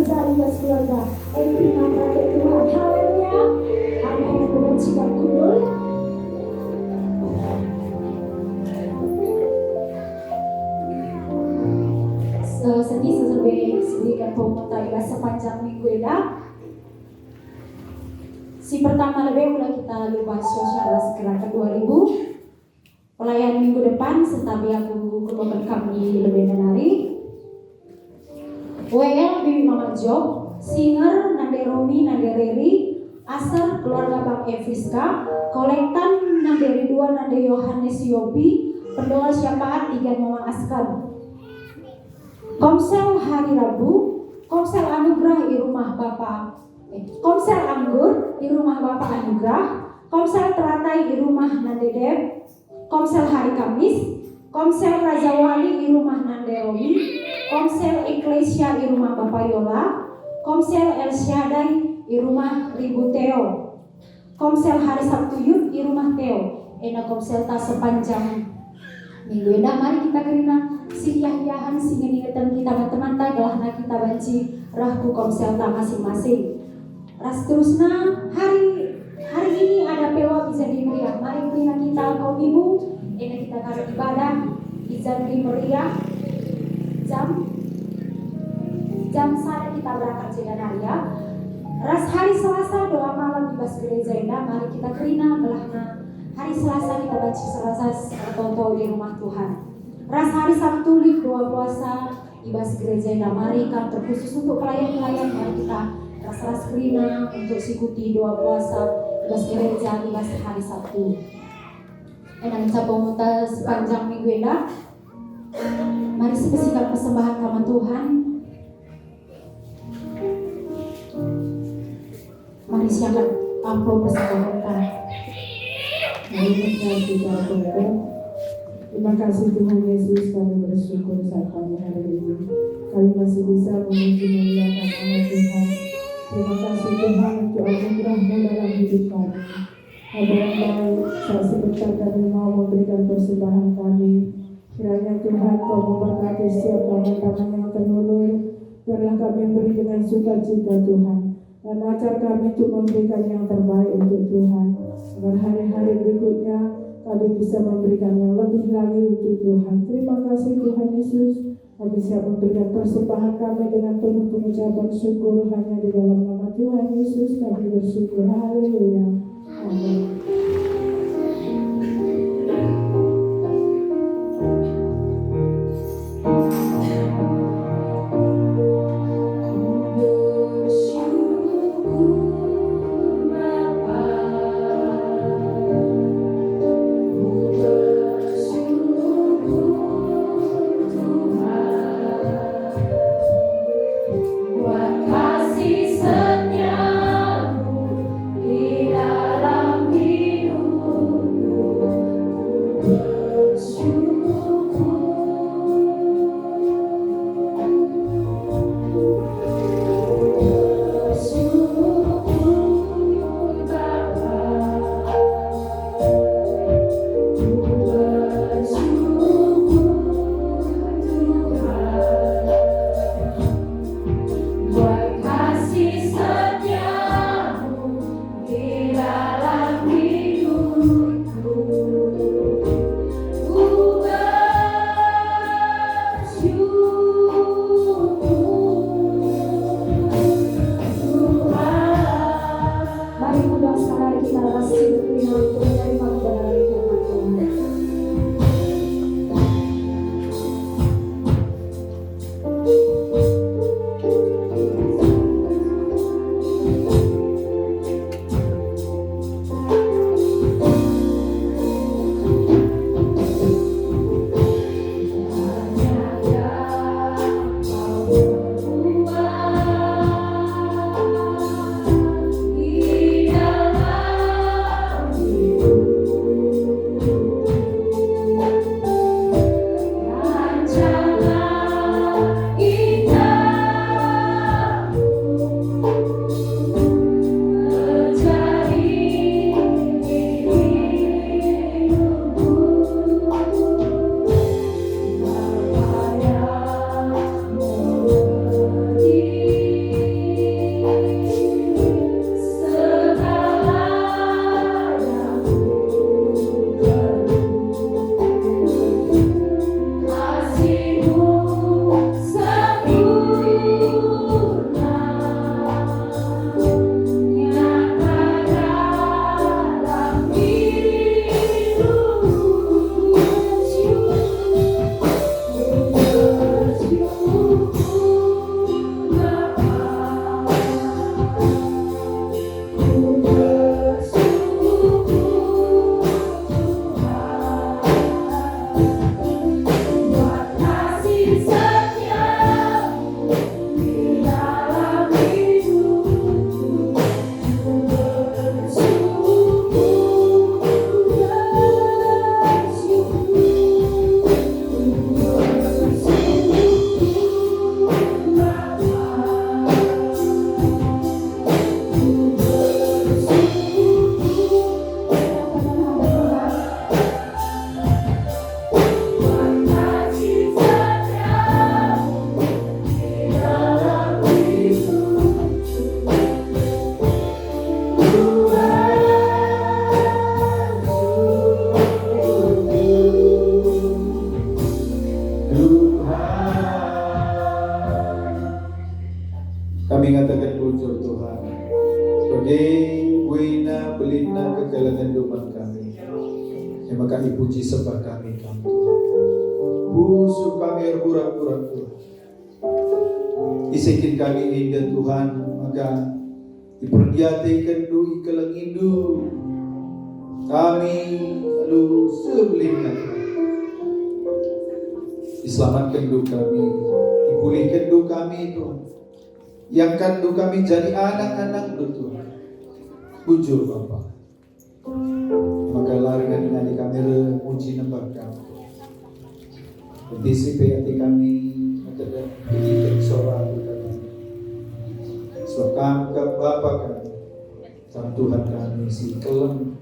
gereja Ibas Keluarga. Terima kasih Tuhan. Haleluya. Amin. Dengan sikap kudus. Sedih seberikan pemutar Ibas sepanjang minggu ini. Si pertama lebih mulai kita lupa sosial sekitar 2000. Pelayan minggu depan setabi aku keluarkan kami lebih menarik. WL Bibi Mama Job, Singer Nande Romi Nande Reri, Asar keluarga Bang Eviska, Kolektan Nande Ridwan Nande Yohanes Yobi, Pendoa Syafaat Igan Mama Askar. Komsel hari Rabu, Komsel Anugerah di rumah Bapak. Komsel Anggur di rumah Bapak Anugerah, Komsel Teratai di rumah Nande Deb, Komsel hari Kamis, Komsel Raja Wali di rumah Nande Romi, Komsel Eklesia di rumah Bapak Yola, Komsel El Syadai di rumah Ribu Teo, Komsel hari Sabtu Yud di rumah Teo. Ena komsel tak sepanjang minggu ena mari kita kerina siyah-yahan singiningatan kita teman-teman gelahna kita banci rahku komsel tak masing-masing. Ras terusna hari ini ada pewa bisa dimeriah. Mari kerina kita kaum ibu, ena kita karo ibadah izin dimeriah. Jam sana kita berangkat Jeganaya. Ras hari Selasa doa malam di Bas Gereja Indah. Mari kita kerina belahna. Hari Selasa kita baca Selasa atau di rumah Tuhan. Ras hari Sabtu doa puasa di Bas Gereja Indah. Mari kan terkhusus untuk pelayan-pelayan. Mari kita ras kerina untuk ikuti doa puasa di Bas Gereja di Bas hari Sabtu. Enang capung muta sepanjang minggu indah. Mari spesikan persembahan kepada Tuhan. Mari siapkan amplop persembahan kita. Terima kasih Tuhan Yesus, kami bersyukur saat pagi hari ini kami masih bisa memuji memuliakan nama Tuhan. Terima kasih Tuhan untuk anugerah-Mu dalam hidup kami. Hadirat saat sebentar kami mau memberikan persembahan kami. Kiranya Tuhan Kau memberkati setiap tangan-tangan yang terulur. Biarlah kami beri dengan sukacita Tuhan, dan ajar kami untuk memberikan yang terbaik untuk Tuhan, agar hari-hari berikutnya kami bisa memberikan yang lebih lagi untuk Tuhan. Terima kasih Tuhan Yesus. Kami siap memberikan persembahan kami dengan penuh pengucapan syukur hanya di dalam nama Tuhan Yesus kami bersyukur. Haleluya. Amin. Kasih setiamu di dalam hidup. Kami ngatakan bujur Tuhan. Sebagai buina belina kekalangan doman kami. Yang maka dipuji sembah kami Tuhan. Busur kami berpura-pura Tuhan. Isikin kami indah Tuhan. Maka diperdiatikan du ikalangindu. Kami lalu sebelina. Diselamatkan du kami. Dipulihkan du kami Tuhan. Yang kandu kami jadi anak-anak lu Tuhan. Bujur Bapa. Maka lari kami nanti kami muji nembak kami. Berdisi hati kami adalah pendidik seorang kami. Sebab kami ke Bapa kami. Sang Tuhan kami si kelem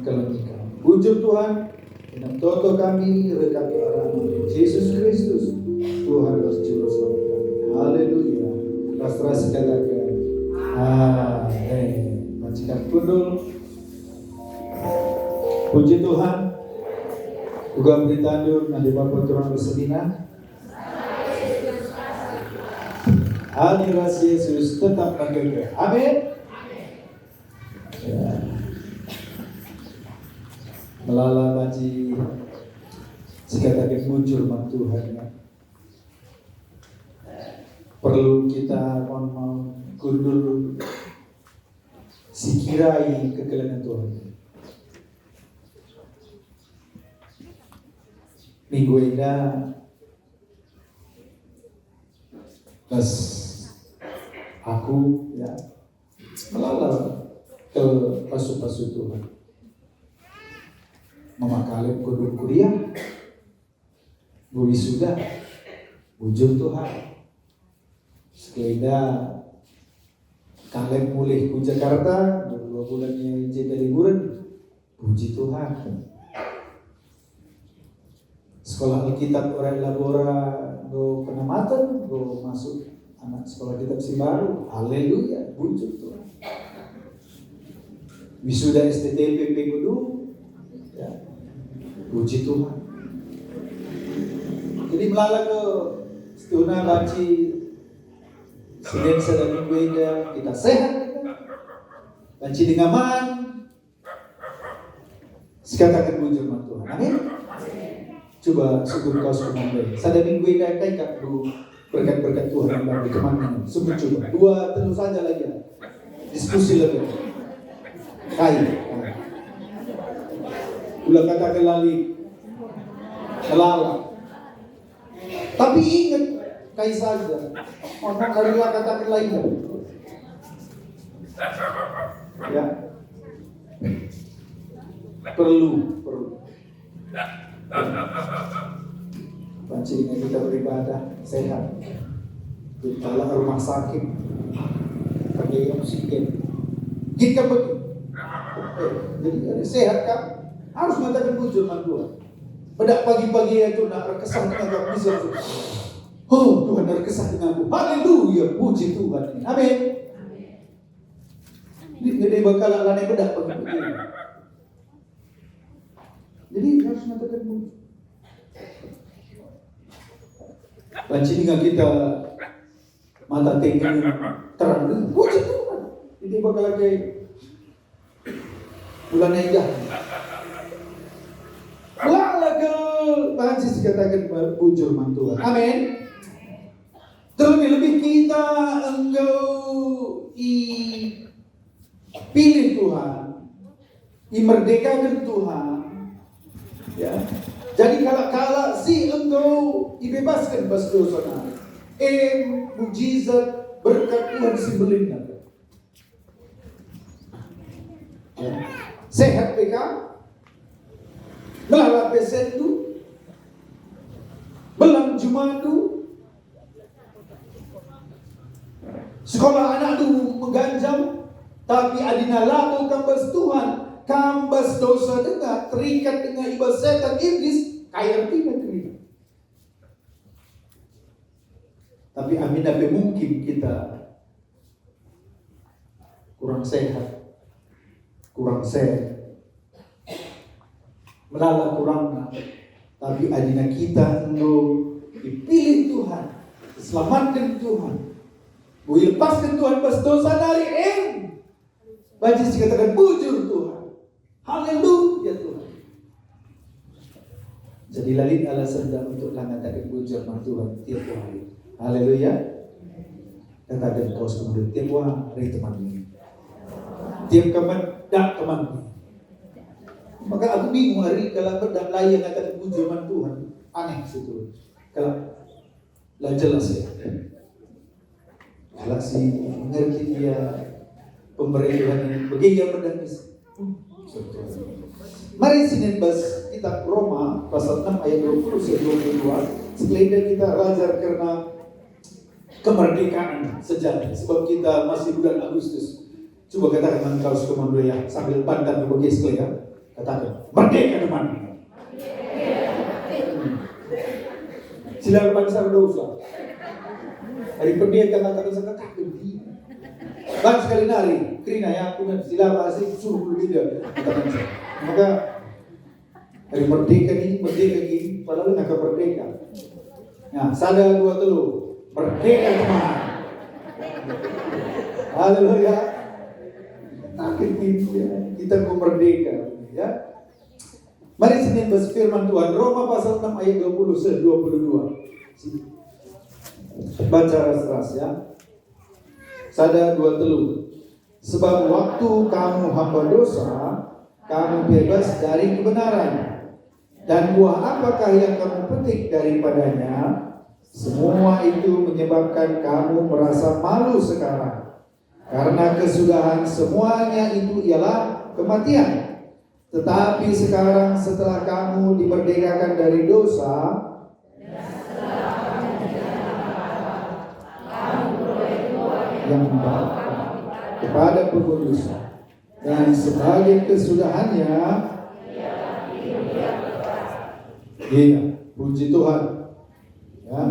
kami. Bujur Tuhan. Dengan toto kami rekami arah Yesus Kristus Tuhan dan Juru Selamat kami. Haleluya. Pasrah katakan amin. Majikan kundul. Puji Tuhan. Juga beritahu nanti Bapak turun bersedina. Hadiras Yesus tetap menjaga. Amin. Ya. Melala maji sekatakan muncul mak Tuhan ya. Perlu kita mau kundur sikirai kekelanan Tuhan. Minggu ini pas aku ya melala ke pasu-pasu Tuhan. Mama Kaleb kundur kuliah, Bu wisuda, bujur Tuhan. Sekeda Kaleb mulih ke Jakarta 2 bulannya jadi liburan. Puji Tuhan. Sekolah Alkitab orang Labora go penamatan go masuk anak sekolah kitab si baru. Haleluya, puji Tuhan. Wisuda STTP Kudu. Ya. Puji Tuhan. Jadi melala ke setuna baci Senin sedang minggu ini kita sehat kita. Banci dengan aman. Sekatakan bujur mak Tuhan. Amin. Coba syukur kau sebenarnya. Sedang minggu ini kai kat berkat-berkat Tuhan yang bagi kemana? Semua coba. 2 saja lagi. Diskusi lagi. Kai. Ulah katakan lali. Kelala. Tapi ingat kai saja. Orang adalah katakan lainnya. Ya. Perlu. Pancingnya kita beribadah sehat. Kita rumah sakit pakai oksigen. Kita betul. Jadi sehat kan? Harus mengatakan bujur Tuhan. Pada pagi-pagi itu nak berkesan dengan bisa. Oh Tuhan berkesan denganku. Haleluya, puji Tuhan. Amin. Jadi bakal alane bedak pagi-pagi. Jadi harus mengatakan bujur. Lanci dengan kita mata tinggi terang. Puji Tuhan. Jadi bakal lagi bulan Hijrah. Panci dikatakan bujur Tuhan. Amin. Terlebih kita engkau pilih Tuhan, merdekakan Tuhan. Ya. Jadi kala si engkau dibebaskan bas dosa. Mujizat berkat Tuhan simbolnya. Ya. Sehat PK. Melalui pesan itu belang Jumatu sekolah anak itu mengganjam tapi adina laku kambas Tuhan kambas dosa dengar terikat dengan ibadah setan iblis kaya tidak terima. Tapi amin apa mungkin kita kurang sehat melala kurangnya, tapi adina kita dipilih Tuhan, diselamatkan Tuhan, Bui lepaskan Tuhan bas dosa dari Bajis dikatakan bujur Tuhan. Haleluya Tuhan. Jadi lalit alasan dan untuk mengatakan bujur sama Tuhan tiap hari. Haleluya. Katakan kau kemudian tiap hari teman ini. Tiap kapan dak teman ini. Maka aku bingung hari kalau berdak lain katakan bujur sama Tuhan. Aneh situ. Kalau lah jelas ya. Kalau si mengerti dia pemberi Tuhan ini bagi yang menangis. Mari Senin bas kitab Roma pasal 6 ayat 20 sampai 22. Sekalian kita belajar karena kemerdekaan sejati. Sebab kita masih bulan Agustus. Coba katakan kalau komando ya sambil pandang bagi sekalian. Katakan merdeka teman. Silakan bangsa dosa. Hari pendeta katakan saya katakan begini. Bang sekali nari, kerina ya aku dan sila asik suruh berbeda. Maka hari merdeka ini, padahal nak merdeka. Nah, sada dua telu, merdeka teman. Haleluya. Takut kita mau merdeka, ya. Mari Senin bahas firman Tuhan Roma pasal 6 ayat 20 se 22. Baca ras ya. Sada dua telu. Sebab waktu kamu hamba dosa, kamu bebas dari kebenaran. Dan buah apakah yang kamu petik daripadanya? Semua itu menyebabkan kamu merasa malu sekarang. Karena kesudahan semuanya itu ialah kematian. Tetapi sekarang setelah kamu dimerdekakan dari dosa, yang membawa kepada pengudusan dan sebagai kesudahannya, iya, puji Tuhan. Ya.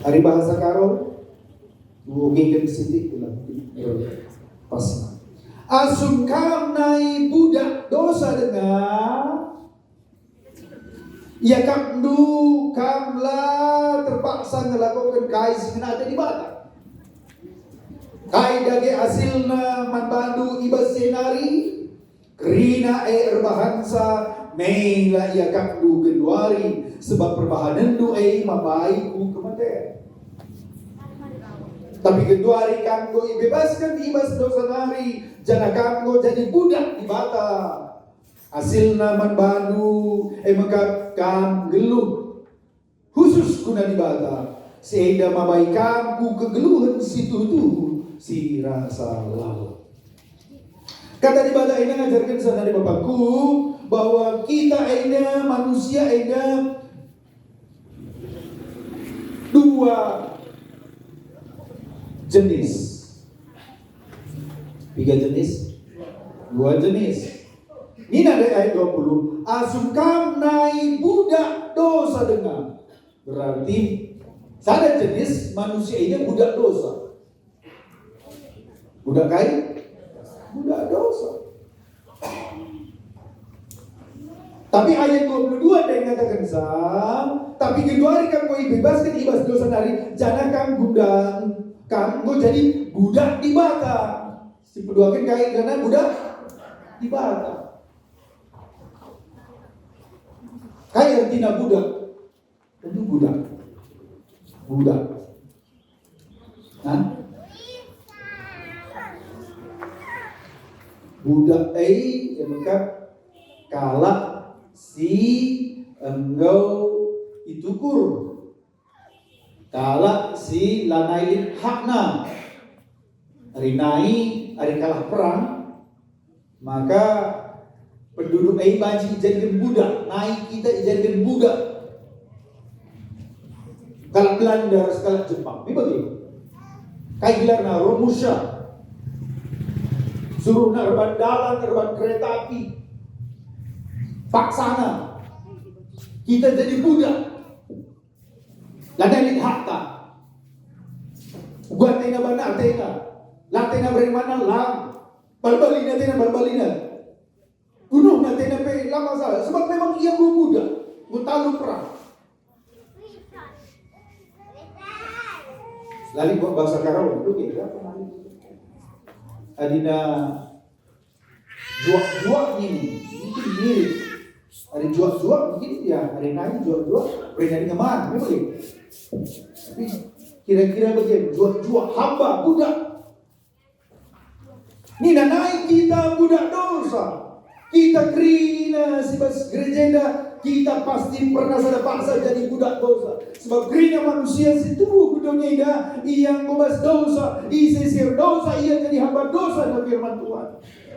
Hari bahasa karo, bukan sidik ulang, pas. Asum kam nai budak dosa dengar. Ya kamlah terpaksa melakukan kai sebenarnya di bata. Kai dage hasilna manbandu ibas senari. Kerina erbahansa meila ya kamdu keduari. Sebab perbahanan du mabaiku kematian. Tapi keduari kamgo ibebaskan ibas dosa nari. Jana kamgo jadi budak di bata. Hasilna manbandu maka kam geluh khusus kuna di bata sehingga mabaikanku kegeluhan situ si rasa lalu. Kata di bata ini ngajarkan sana di bapakku bahwa kita ini manusia ini dua jenis, tiga jenis, dua jenis. Ini ada ayat 20. Asukam nai budak dosa dengar. Berarti ada jenis manusia ini budak dosa. Budak kai? Budak dosa. Tapi ayat 22 ada yang katakan tapi kedua hari kamu bebaskan ibas dosa dari jana kamu jadi budak di bata. Si peduakan kai karena budak di bata. Kaya tina budak, itu budak. Hah? Budak maka kala si enggau itu kur, kala si lanailin hakna, hari kalah perang, maka penduduk baji dijadikan budak, naik kita dijadikan budak. Kalau Belanda, sekali Jepang, ini begitu. Kayak gelar Romusha, suruh nerban dalan, nerban kereta api, paksana. Kita jadi budak. Ladang harta. Gua tena benar tena, latena beriman lang, balbalina tena balbalina. Bunuh nanti sampai lama salah. Sebab memang ia muda, mutalu perang. Lali buat bahasa Karawang, oke, berapa kali? Adina juak-juak ini, mungkin mirip. Ada juak-juak mungkin ya, ada naik juak-juak, berani ngeman, memang ya. Tapi kira-kira bagaimana? Juak-juak hamba budak. Ini naik kita budak dosa. Kita krina sebab gereja kita pasti pernah sada paksa jadi budak dosa. Sebab krina manusia situ dunia yang membahas dosa, isesir dosa, ia jadi hamba dosa dalam firman Tuhan.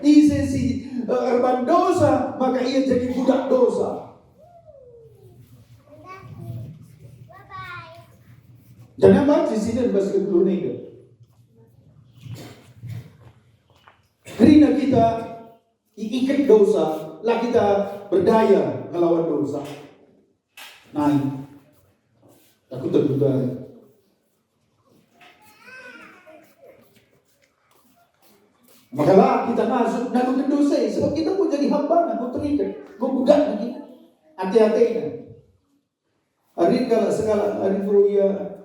Isesi erban dosa, maka ia jadi budak dosa. Jangan baca di sini bahasa ke-10 ini. Karena kita ikat dosa, lah kita berdaya melawan dosa. Naik. Aku terduga. Makalah kita masuk ke dosa, sebab kita pun jadi hamba, mau terikat, mau budak lagi. Hati-hati. Hari kalau segala hari ya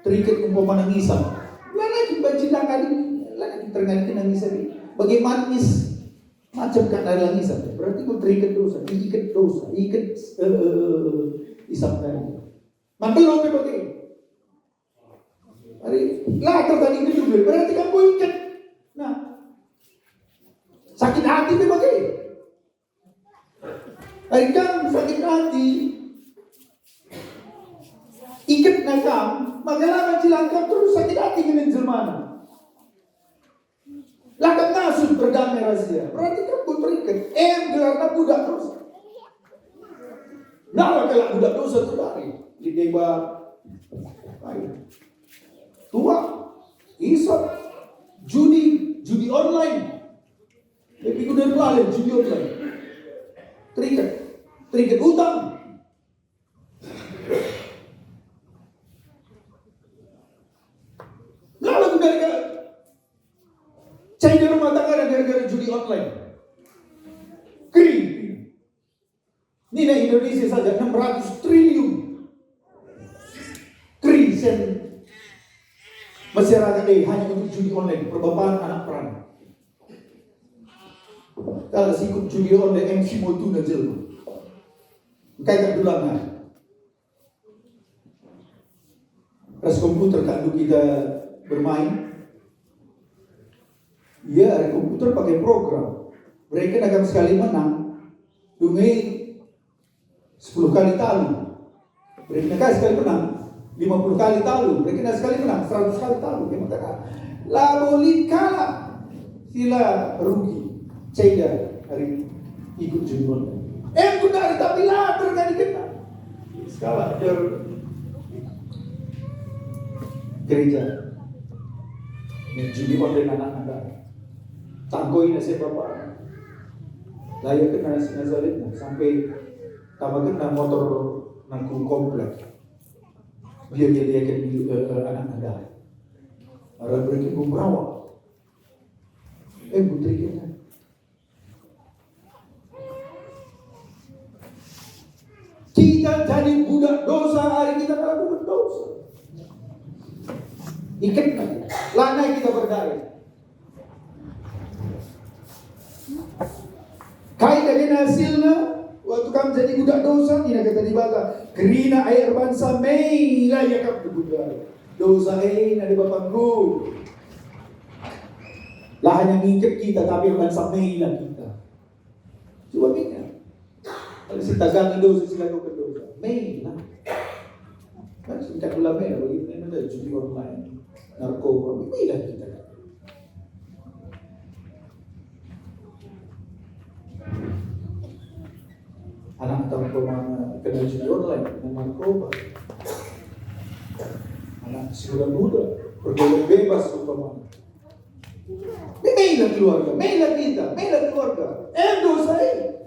terikat umpama nangisan. Lagi baca kali, lagi tergantung nangisan. Bagaimana macam kan ada nangisan. Berarti kau terikat dosa, ikat isap tadi. Mantul lo pakai. Hari lah tadi itu dulu. Berarti kamu ikat. Nah, sakit hati pakai. Hari kan sakit hati. Ikat nakam, magalang cilangkap terus sakit hati dengan jelmana. Lakam nasib berdamai rahasia. Berarti kan pun terikat. Gelarnya budak dosa. Nah, kalau budak dosa itu dari Lideba tua, isap, judi online. Tapi udah balik judi online. Terikat utang. Lalu gara-gara cari rumah tangga gara-gara judi online. Kering. Nilai Indonesia saja 600 triliun. Krisen masyarakat hanya untuk judi online, perbapaan anak perang. Kalau sikut judi online MC Motu na jelma. Kaya dulang. Ras komputer kan kita bermain. Ya, ada komputer pakai program. Mereka agak sekali menang. Dungai 10 kali talu. Mereka sekali menang 50 kali talu. Mereka sekali menang 100 kali talu. Dia mengatakan labolin kalah. Sila rugi. Cega hari ikut jumlah. Benar tapi lah terkali kena. Skala gereja. Ini judi online anak-anak. Tangkoi nasi bapak. Layak kena nasi Nazaretnya sampai tambah kena motor nangkung komplek. Biar dia anak-anak. Orang berarti merawat. Putri kita. Kita jadi budak dosa, hari kita melakukan dosa. Ikat lanai kita berdaya. Kait dengan hasilnya, waktu kamu jadi budak dosa, ini kata dibaca. Kerina air bangsa meilah ya kamu budak. Dosa ada bapakku. Lah hanya ngikat kita, tapi bangsa meilah kita. Coba ingat. Kalau si tagang dosa sila kau berdosa, meilah. Kan singkat gula meilah, bagaimana ada judi online, narkoba, meilah kita. Anak tahu kemana kena judi online dengan narkoba. Anak sekolah muda bergaul bebas kemana. Meilah keluarga, meilah kita, meilah keluarga. Dosa ini.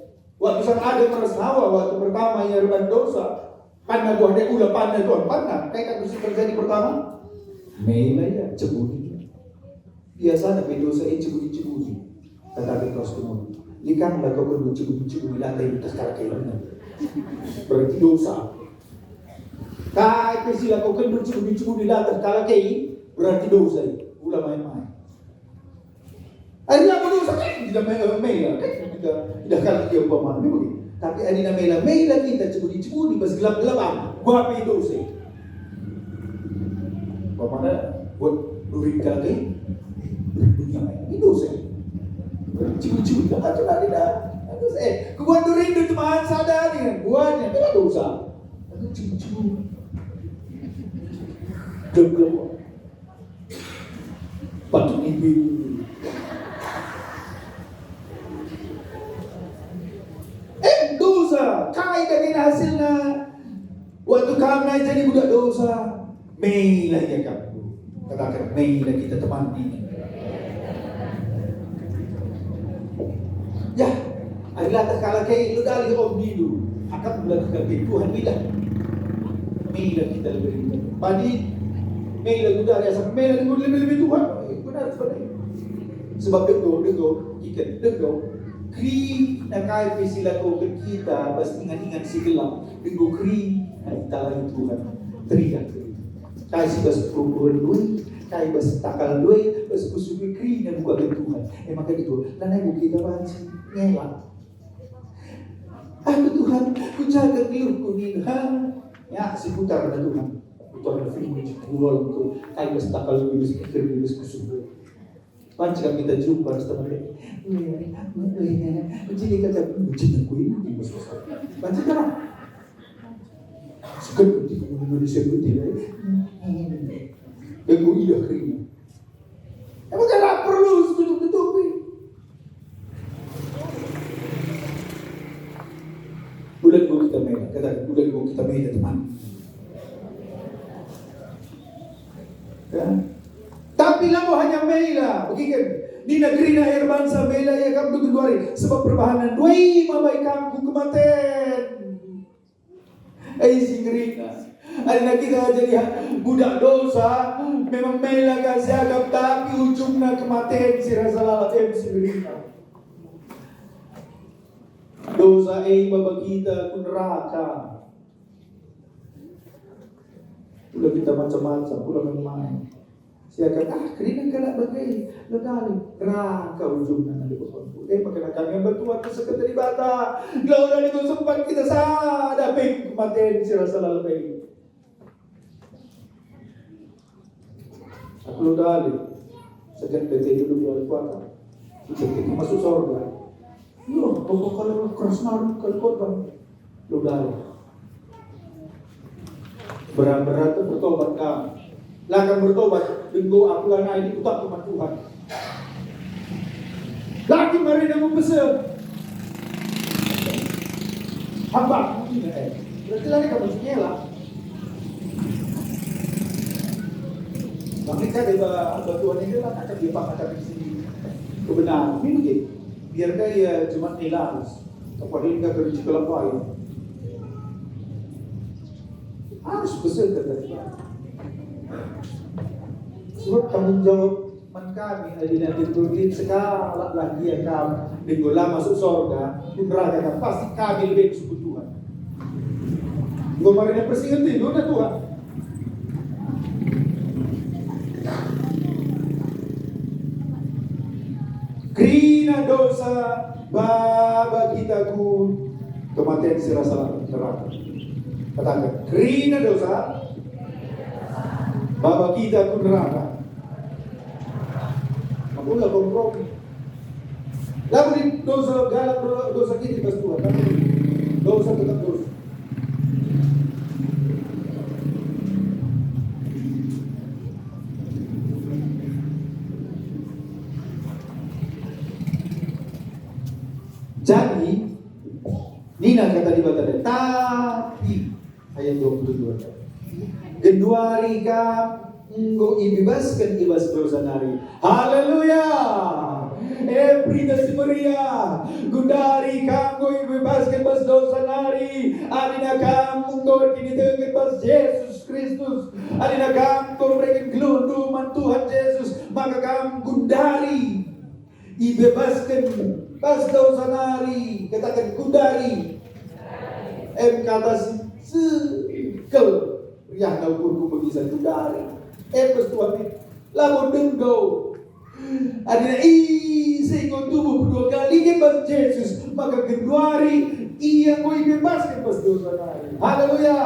Waktu sang ada meras Hawa, waktu pertama yang reban dosa, panah buah dia ulah panah tuan panah. Kayak kan terjadi pertama. Meilah ya cebuni. Biasa ada dosa ini cebuni. Tetapi terus kemudian. Likang lah kau kedua cebuni lantai itu sekarang kailangan. Berarti dosa. Kaya sila kau kedua cebuni lantai sekarang kain. Berarti dosa itu. Ulah main-main. Ada dosa kan tidak main-main kan tidak kalau dia umpama begitu. Tapi ada main-main kita cebuni-cebuni pas gelap-gelapan. Gua apa dosa? Umpama buat during kali dunia main dosa. Cebuni-cebuni tak ada dah. Kubuat during itu teman sadar dengan buatnya itu dosa. Itu cebuni-cebuni. Gelap. Patut ibu. Dosa. Kai dengan hasilnya. Waktu kami jadi budak dosa. Meilah ya kamu. Katakan meilah kita teman ini. Ya. Adalah tak kalah kayak lu dari om dulu. Akan melakukan Tuhan bilang. Meilah kita lebih. Padi. Meilah udah ada sampai meilah lebih Tuhan. Benar sebenarnya. Sebab dego ikan dego kri nak kai pisila ko kita pas ingat-ingat si gelap dego kri kita lagi Tuhan teriak kai si bas perempuan duit kai bas takal duit bas kusubi kri na buka ke Tuhan maka gitu lana ibu kita banci ngelak aku Tuhan ku jaga kelurku ni ya si putar na Tuhan putar na firman pulau tu kai bas takal duit kri bas kusubi Pancam kita jumpa setelah ini. Jadi kata ujian aku ini masuk. Pancam kan? Sekarang kita Indonesia itu yang aku iya kering. Emang tak perlu tutup-tutupi. Bulan gua kita merah, kata bulan gua kita merah teman. Ya. Tapi lamu hanya mela, bukan? Di negeri na air bangsa mela ya kamu duduari sebab perbahanan duai mabai kamu kematen. Singrina. Ada kita jadi budak dosa, memang mela kasih agak tapi ujungnya kematian si rasalah singrina. Dosa baba kita ku neraka. Udah kita macam-macam, udah main-main. Siapa keringan kena bagai legali neraka ujungnya nanti berkumpul. Maka kami yang bertuan kesekat dari bata. Kalau dari sempat kita sadar peng kematian si rasa lalai. Aku legali. Sekian PT dulu jual kuat. Kita masuk surga. Yo, pokok kalau keras kalau korban legali. Berat-berat itu bertobat kamu. Lakan bertobat, tunggu aku lana ini utak kepada Tuhan. Lagi mari nak berpesan. Hamba ini berarti lagi kamu senyela. Bagi kita ada Tuhan ini lah akan dipakai di sini. Kebenaran ini biar kaya cuma nilai. Kepada ini kerja kelapai. Harus pesan kata Tuhan. Sebab tanggung jawab kami ada nanti tulis sekali lagi yang kamu denggola masuk surga neraka kan pasti kami lebih suku Tuhan. Gomarnya persingkat itu na Tuhan. Krina dosa baba kita ku kematian sirasa neraka. Katakan krina dosa baba kita ku neraka. Mula kompromi. Lalu dosa galak dosa kita pas Tuhan. Dosa tetap dosa. Jadi Nina kata di batalnya tapi ayat 22. Genduari kam Engkau ibebaskan ibas dosa nari. Haleluya. Berita si Maria. Gundari kamu ibebaskan ibas dosa nari. Adina kamu engkau kini dengan bas Yesus Kristus. Adina kamu engkau memberikan gelunduman Tuhan Yesus. Maka kamu gundari ibebaskan bas dosa nari. Katakan gundari. Kata sekel. Yang kau pun bisa gundari. Pas Tuhan Lamun denggau. Adina isi ko tubuh dua kali ke pas Yesus. Maka keduari ia ko ibebaskan pas dosa nari. Haleluya.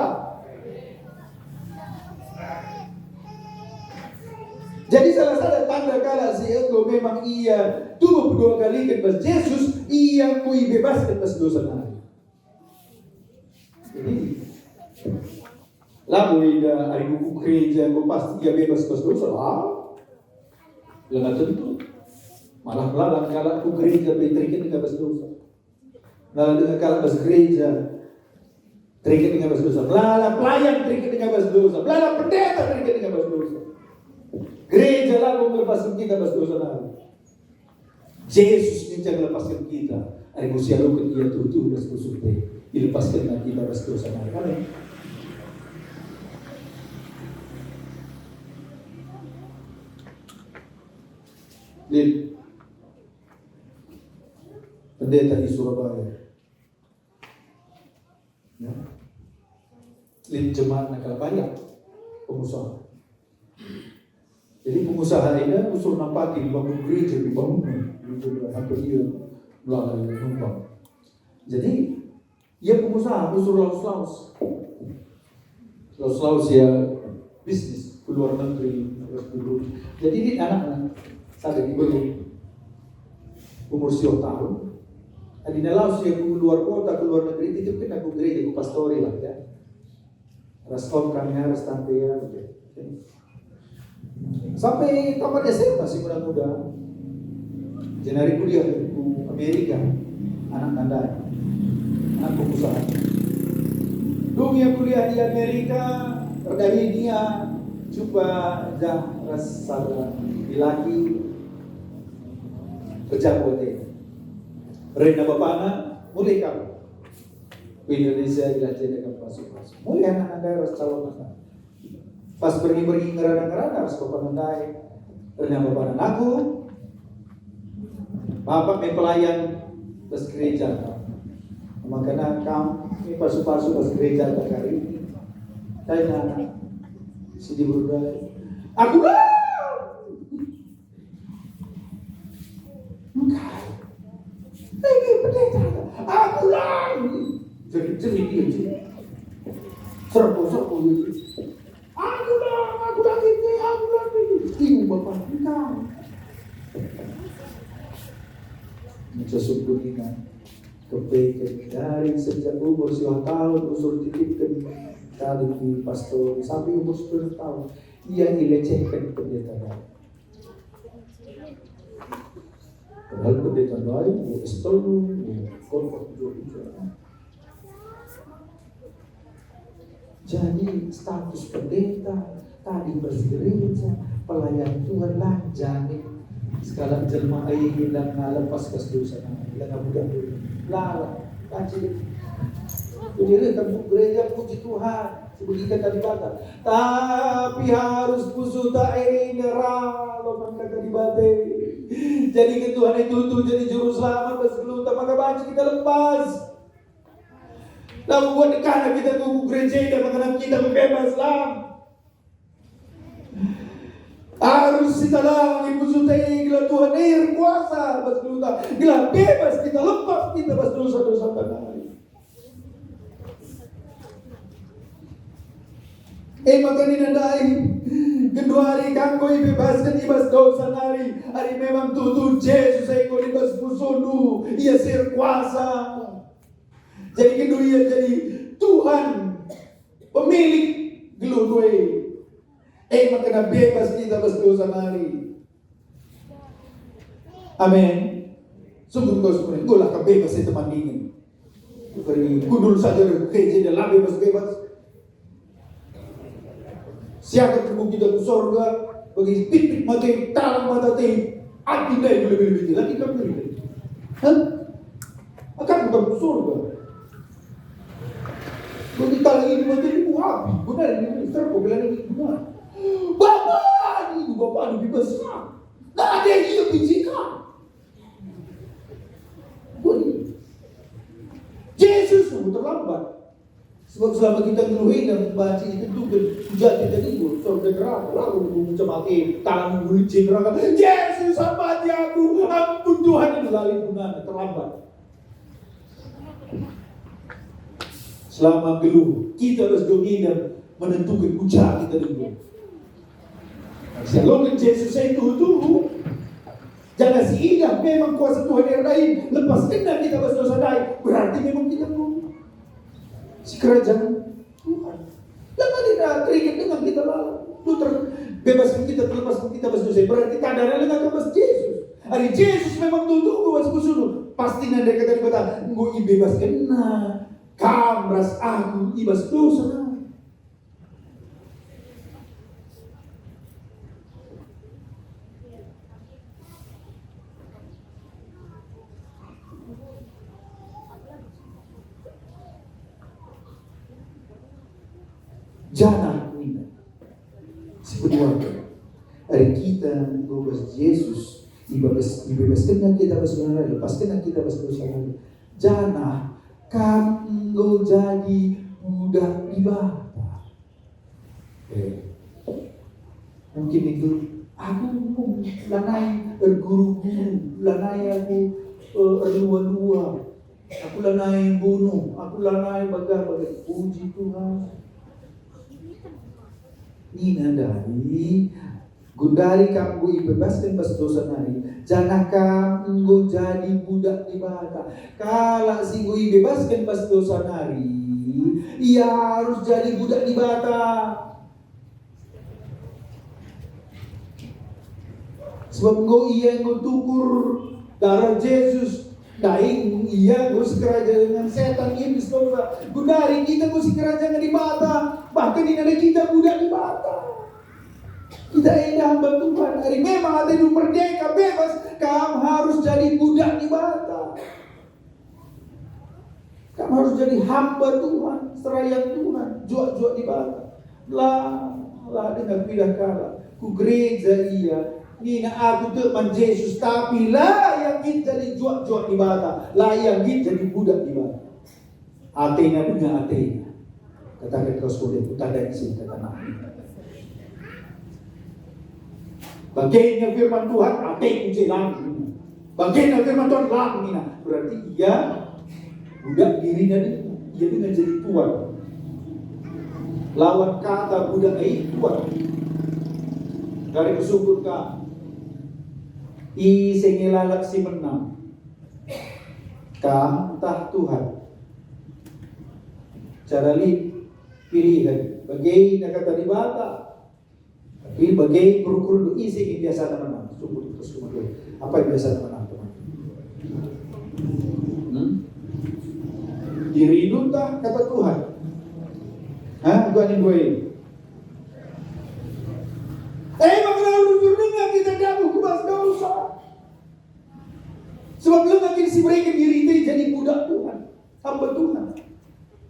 Jadi salah satu tanda kalau si engkau memang ia tubuh dua kali ke pas Yesus, ia ko ibebaskan pas dosa nari. Jadi lamun ida ari buku gereja ko pasti ia bebas pas dosa. Ya nggak tentu. Malah pelan kalau aku gereja terikat dengan bahasa dosa. Lalu dengan kalau bahasa gereja terikat dengan bahasa dosa. Lalu pelayan terikat dengan bahasa dosa. Lalu pendeta terikat dengan bahasa dosa. Gereja lalu melepaskan kita bahasa dosa lalu. Yesus yang melepaskan kita. Hari musia lu dia tuh bahasa dosa. Dilepaskan dengan kita bahasa dosa lalu. Amin. Lid, pendeta di Surabaya, ya. Lid jemaat nakal banyak pengusaha. Jadi pengusaha ini usul nampati dibangun gereja, dibangun hampir dia melalui numpang. Jadi ia pengusaha usul laus ya bisnis keluar negeri dulu. Jadi ini anak-anak saya diberi umur 10 tahun. Di dalam usia keluar kota, keluar negeri itu kan aku gereja, aku pastori lah ya. Respon kami harus tante ya. Sampai tamat SMA masih muda-muda. Jenari kuliah di Amerika, anak tanda, anak pengusaha. Dulu yang kuliah di Amerika, terdahulu dia coba rasa laki kerja buat dia. Rena bapana mulai kamu. Indonesia dilatih dengan pasuk-pasuk. Mulai anak daerah calon anak. Pas pergi ngerana-ngerana harus kepandai. Rena bapana aku. Bapak pelayan pas gereja. Makanya kamu ini pasuk-pasuk pas gereja kali ini. Tanya anak. Sedih berdaya. Aku lah. Ini pendeta, aku lagi. Jadi dia serbu gitu. Aku lagi. Ibu bapak kita. Mencosok ingat kepeken dari sejak umur 10 tahun usul titipkan kali di pastor sampai umur 10 tahun ia dilecehkan pendeta. Padahal pendeta lain, estol, konfort juga. Jadi status pendeta tadi bergereja, pelayan Tuhan lah jamin. Sekarang jelma ini dan ngalepas ke dosa, nggak mudah dulu. Lalang, kacil. Jadi kamu gereja puji Tuhan, sebutkan tadi kata. Tapi harus pusu tak ini lo mengkata di bate. Jadi Tuhan itu jadi juru selamat bersegeluta maka baju kita lepas. Lalu buat karena kita tunggu gereja dan makanan kita bebas lah. Harus kita lagi pusutai gila Tuhan kuasa bersegeluta. Gila bebas kita lepas kita dosa-dosa tanah. Maka dinandai kedua hari kanggo ibebaskan ibas dosa nari. Hari memang tutu Yesus eko ibas pusunu. Ia sir kuasa. Jadi kedua ia jadi Tuhan pemilik geludwe. Maka na bebas kita bas dosa nari. Amen. Sungguh kau sebenarnya golah ka bebas itu mandingin. Kudul saja gereja dia lah bebas. Siapa yang kita ke surga bagi titik mati talang mata ti api dai lebih lagi kamu beri. Akan bukan ke surga. Bagi talang ini mati ini api benar ini terpo bilang ini benar. Bapak ini besar. Tak ada yang ia bijikan. Yesus sungguh terlambat. Sebab selama kita ngeluhin dan membaca itu tuh jadi tadi gue sorga neraka lalu mengucapkan tangan menguji neraka. Yesus ampuni aku, ampun Tuhan itu lali gunanya terlambat. Selama geluh kita harus dominan menentukan ucapan kita dulu. Kalau Yesus itu dulu. Jangan sehingga memang kuasa Tuhan yang lain lepas kena kita berdosa lain, berarti memang kita belum si kerajaan Tuhan. Lama tidak terikat dengan kita lalu, lu terbebaskan kita, terlepaskan kita berdosa, berarti kadarnya dengan bebas Yesus. Hari Yesus memang tutup was kusunuh, pasti nanti kata dikata, gue bebaskan nah, kamras aku ibas dosa. Jangan ini sebenarnya hari kita bebas Yesus dibebaskan kita bersalah, lepaskan kita bersalah. Jangan kamu jadi budak ibadah. Mungkin itu aku lanai berguru-guru, lanai aku dua-dua, aku lanai bunuh, aku lanai bagai puji Tuhan. Nina dari gundari kamu ibebaskan bas dosa nari. Jangan kamu jadi budak ibadah. Kalau si gue ibebaskan bas dosa nari, ia harus jadi budak ibadah. Sebab gue iya gue tukur darah Yesus. Daing iya gue sekeraja dengan setan iblis dosa. Gundari kita gue sekeraja dengan ibadah. Bahkan ini ada kita budak ibadah. Kita ini hamba Tuhan. Hari memang ada hidup merdeka bebas. Kamu harus jadi budak ibadah. Kamu harus jadi hamba Tuhan, serayaan Tuhan, juak-juak ibadah. Lah dengan pindah kala. Ku gereja iya. Nina aku teman Yesus, tapi lah yang kita jadi juak-juak ibadah, lah yang kita jadi budak ibadah. Atena punya Atena. Katakan kau sekolah, aku tak ada isi kata nabi. Bagiannya firman Tuhan, Atena jelang. Bagiannya firman Tuhan lang Nina. Berarti ia budak dirinya dia dengan jadi tuan. Lawan kata budak tuan. Dari bersyukur kau. Sengilalak si menang. Kam tah Tuhan. Cara pilihan. Bagai nak kata di bata. Tapi bagai berukur isi yang biasa menang. Syukur terus kemudian. Apa yang biasa menang teman? Dirindu tah kata Tuhan. Bukan yang gue. Kita dapat kubas dosa. Sebab belum lagi si mereka diri itu jadi budak Tuhan, hamba Tuhan.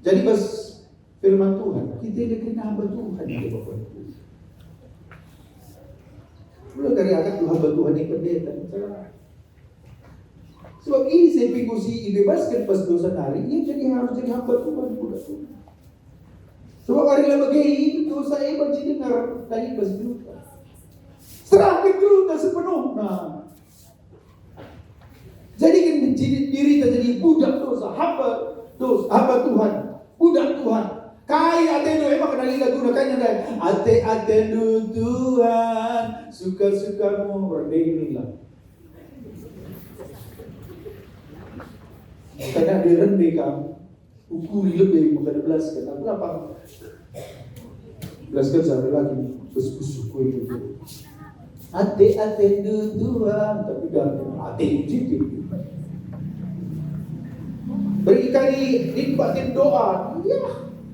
Jadi bas firman Tuhan, kita ini hamba Tuhan ya Bapak. Belum dari akan Tuhan hamba Tuhan yang pendeta. Sebab ini saya pikir si dibebaskan pas dosa nari, ia jadi harus jadi hamba Tuhan, budak Tuhan. Sebab hari lama ini dosa ini baca dengar dari bas dosa. Serahkan dulu tak sepenuhnya. Jadi diri kita jadi budak dosa, hamba Tuhan, budak Tuhan. Kaya atenu emang kenali lagu nakanya dan atenu Tuhan, suka-sukamu berdirilah. Karena direndeh kamu, ukuri lebih maka belaskan. Kenapa? Belaskan satu lagi, busuk-busuk itu. Ate Tuhan, tapi jangan ate uji. Beri kali nikmatin doa, ya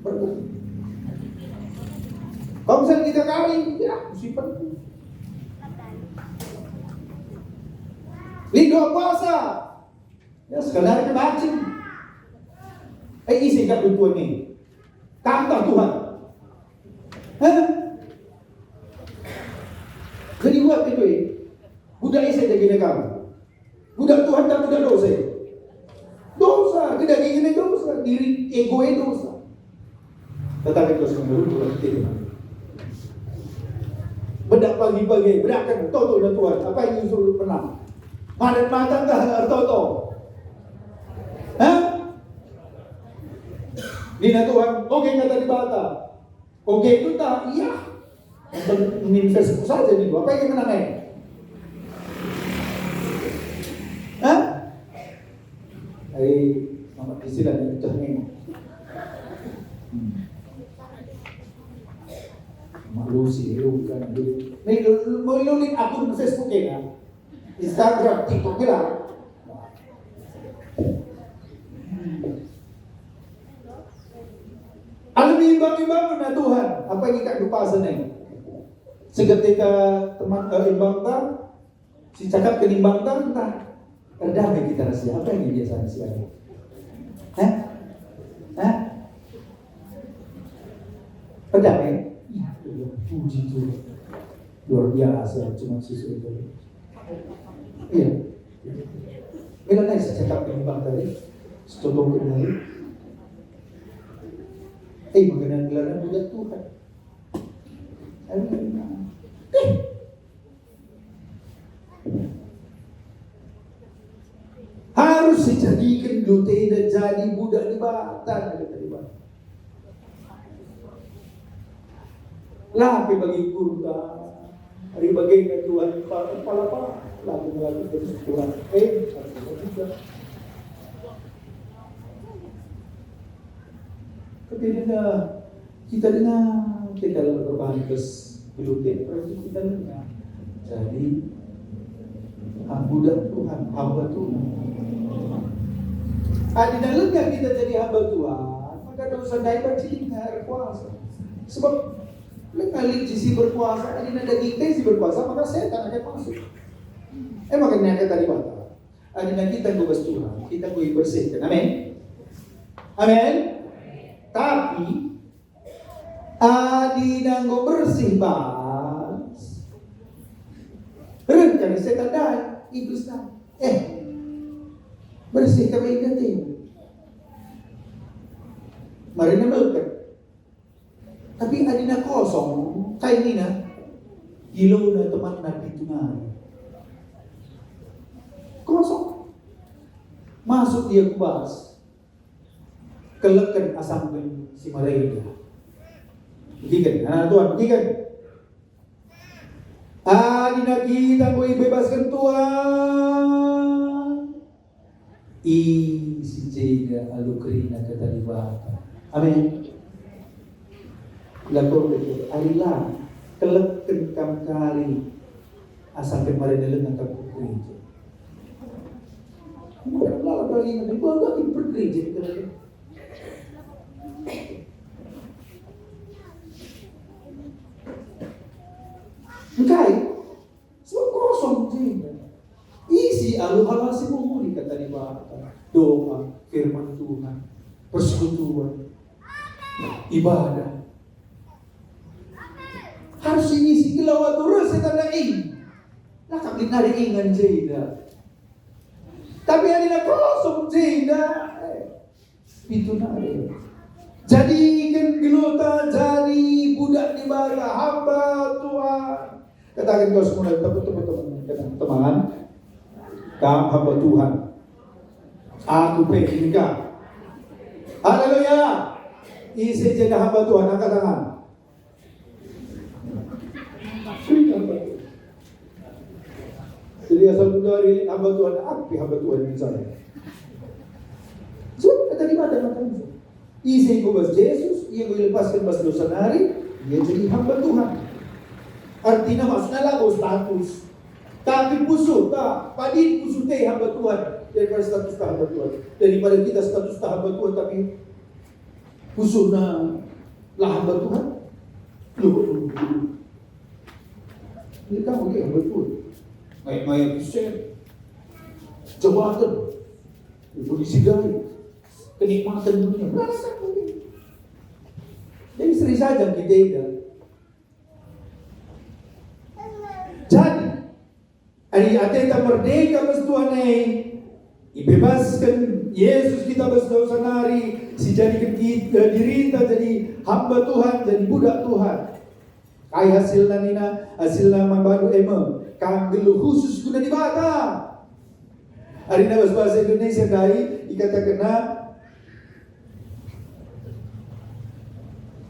berdoa. Kalau misalnya kita kali, ya simpan. Ini doa puasa, ya sekadar bacing. Isi kat Tuhan ini, tantang Tuhan. Jadi buat itu budak saya jadi kamu. Budak Tuhan tak budak dosa. Dosa, tidak ingin dosa, diri ego dosa. Tetapi kau semua dulu tidak. Bedak pagi-pagi, bedakkan toto dan Tuhan. Apa yang suruh menang? Madat matang dah toto. Hah? Dina Tuhan, oke kata di bata. Oke itu tak, iya. Meninvest saja nih, apa yang menang? Hah? Mama istilah yang cermin. Malu sih, lu kan dulu. Nih, mau link akun Facebook ya, Instagram, TikTok bilang. Alami imbang-imbang na Tuhan. Apa yang ikat lupa sana? Seketika teman imbang tang, si cakap ke imbang tang, terdamai kita rasa. Apa yang dia sana sekarang? Hah? Hah? Terdamai? Ya, puji Tuhan. Luar biasa, cuma susu itu. Iya. Bila naik saya cakap ke imbang tadi, secontoh kenali. Mengenai gelaran budak Tuhan. Harus dijadikan lu tidak jadi budak di Batan, kata di Batan. Lah bagi kurta, hari bagi Tuhan kepala apa? Lalu bersyukuran. Tapi kita dengar kita dalam perubahan gluten, kita dengar. Jadi budak Tuhan, hamba Tuhan. Di dalamnya kita jadi hamba Tuhan, maka dosa daibat cilingar kuasa. Sebab lekali si berkuasa, ini daging teh si berkuasa, maka setan akan masuk. Makanya kata di bawah. Adina kita bebas Tuhan, kita gue bersihkan. Amin. Amin. Tapi adina go bersih bas. Rencana setan dah, iblis dah. Bersih kami ingatin. Mari na melekat. Tapi adina kosong, kayak ini na, gilo na teman na pitungan. Kosong. Masuk dia ke bas. Kelekan asam si mereka. Buktikan, Tuhan, buktikan. Adina kita mau bebaskan Tuhan. Si jega alukrina kata libata. Amin. Lakukan itu. Arilah kelekan kam kali asam kemarin dalam nak gereja. Bukan lah lagi nanti bawa di gereja kita. Engkai, semua kosong saja. Isi alu-halasi mumuli kata di bawah. Doa, firman Tuhan, persekutuan, ibadah. Harus isi kelawat terus kita ini. Lah kami nari ingan saja. Tapi ada kosong saja. Itu nari. Jadikan gelota jadi budak di bawah hamba Tuhan. Katakan kau semua teman-teman, kamu hamba Tuhan. Aku pengen kau. Haleluya. Isi jadi hamba Tuhan, angkat tangan. Jadi asal dari hamba Tuhan, apa hamba Tuhan ini saya? So, kata di mata isi kubas Yesus, ia melepaskan bas dosa nari, dia jadi hamba Tuhan. Artinya maksudnya lagu status. Tapi pusuh tak, padi pusuh teh hamba Tuhan daripada status tak hamba Tuhan. Daripada kita status tak hamba Tuhan tapi pusuh na lah hamba Tuhan. Loh. Ini kamu dia hamba Tuhan. Maya Kristen, jabatan, polisi gaya, kenikmatan dunia. Jadi seri saja kita tidak. Jadi, hari atenta merdeka mas Tuhan ibebaskan Yesus kita berdosa nari, si jadi kita dirita jadi hamba Tuhan, jadi budak Tuhan. Kai hasilna nina, hasilna mambadu kang gelu khusus guna di bata. Hari ini bahasa Indonesia dai dikatakan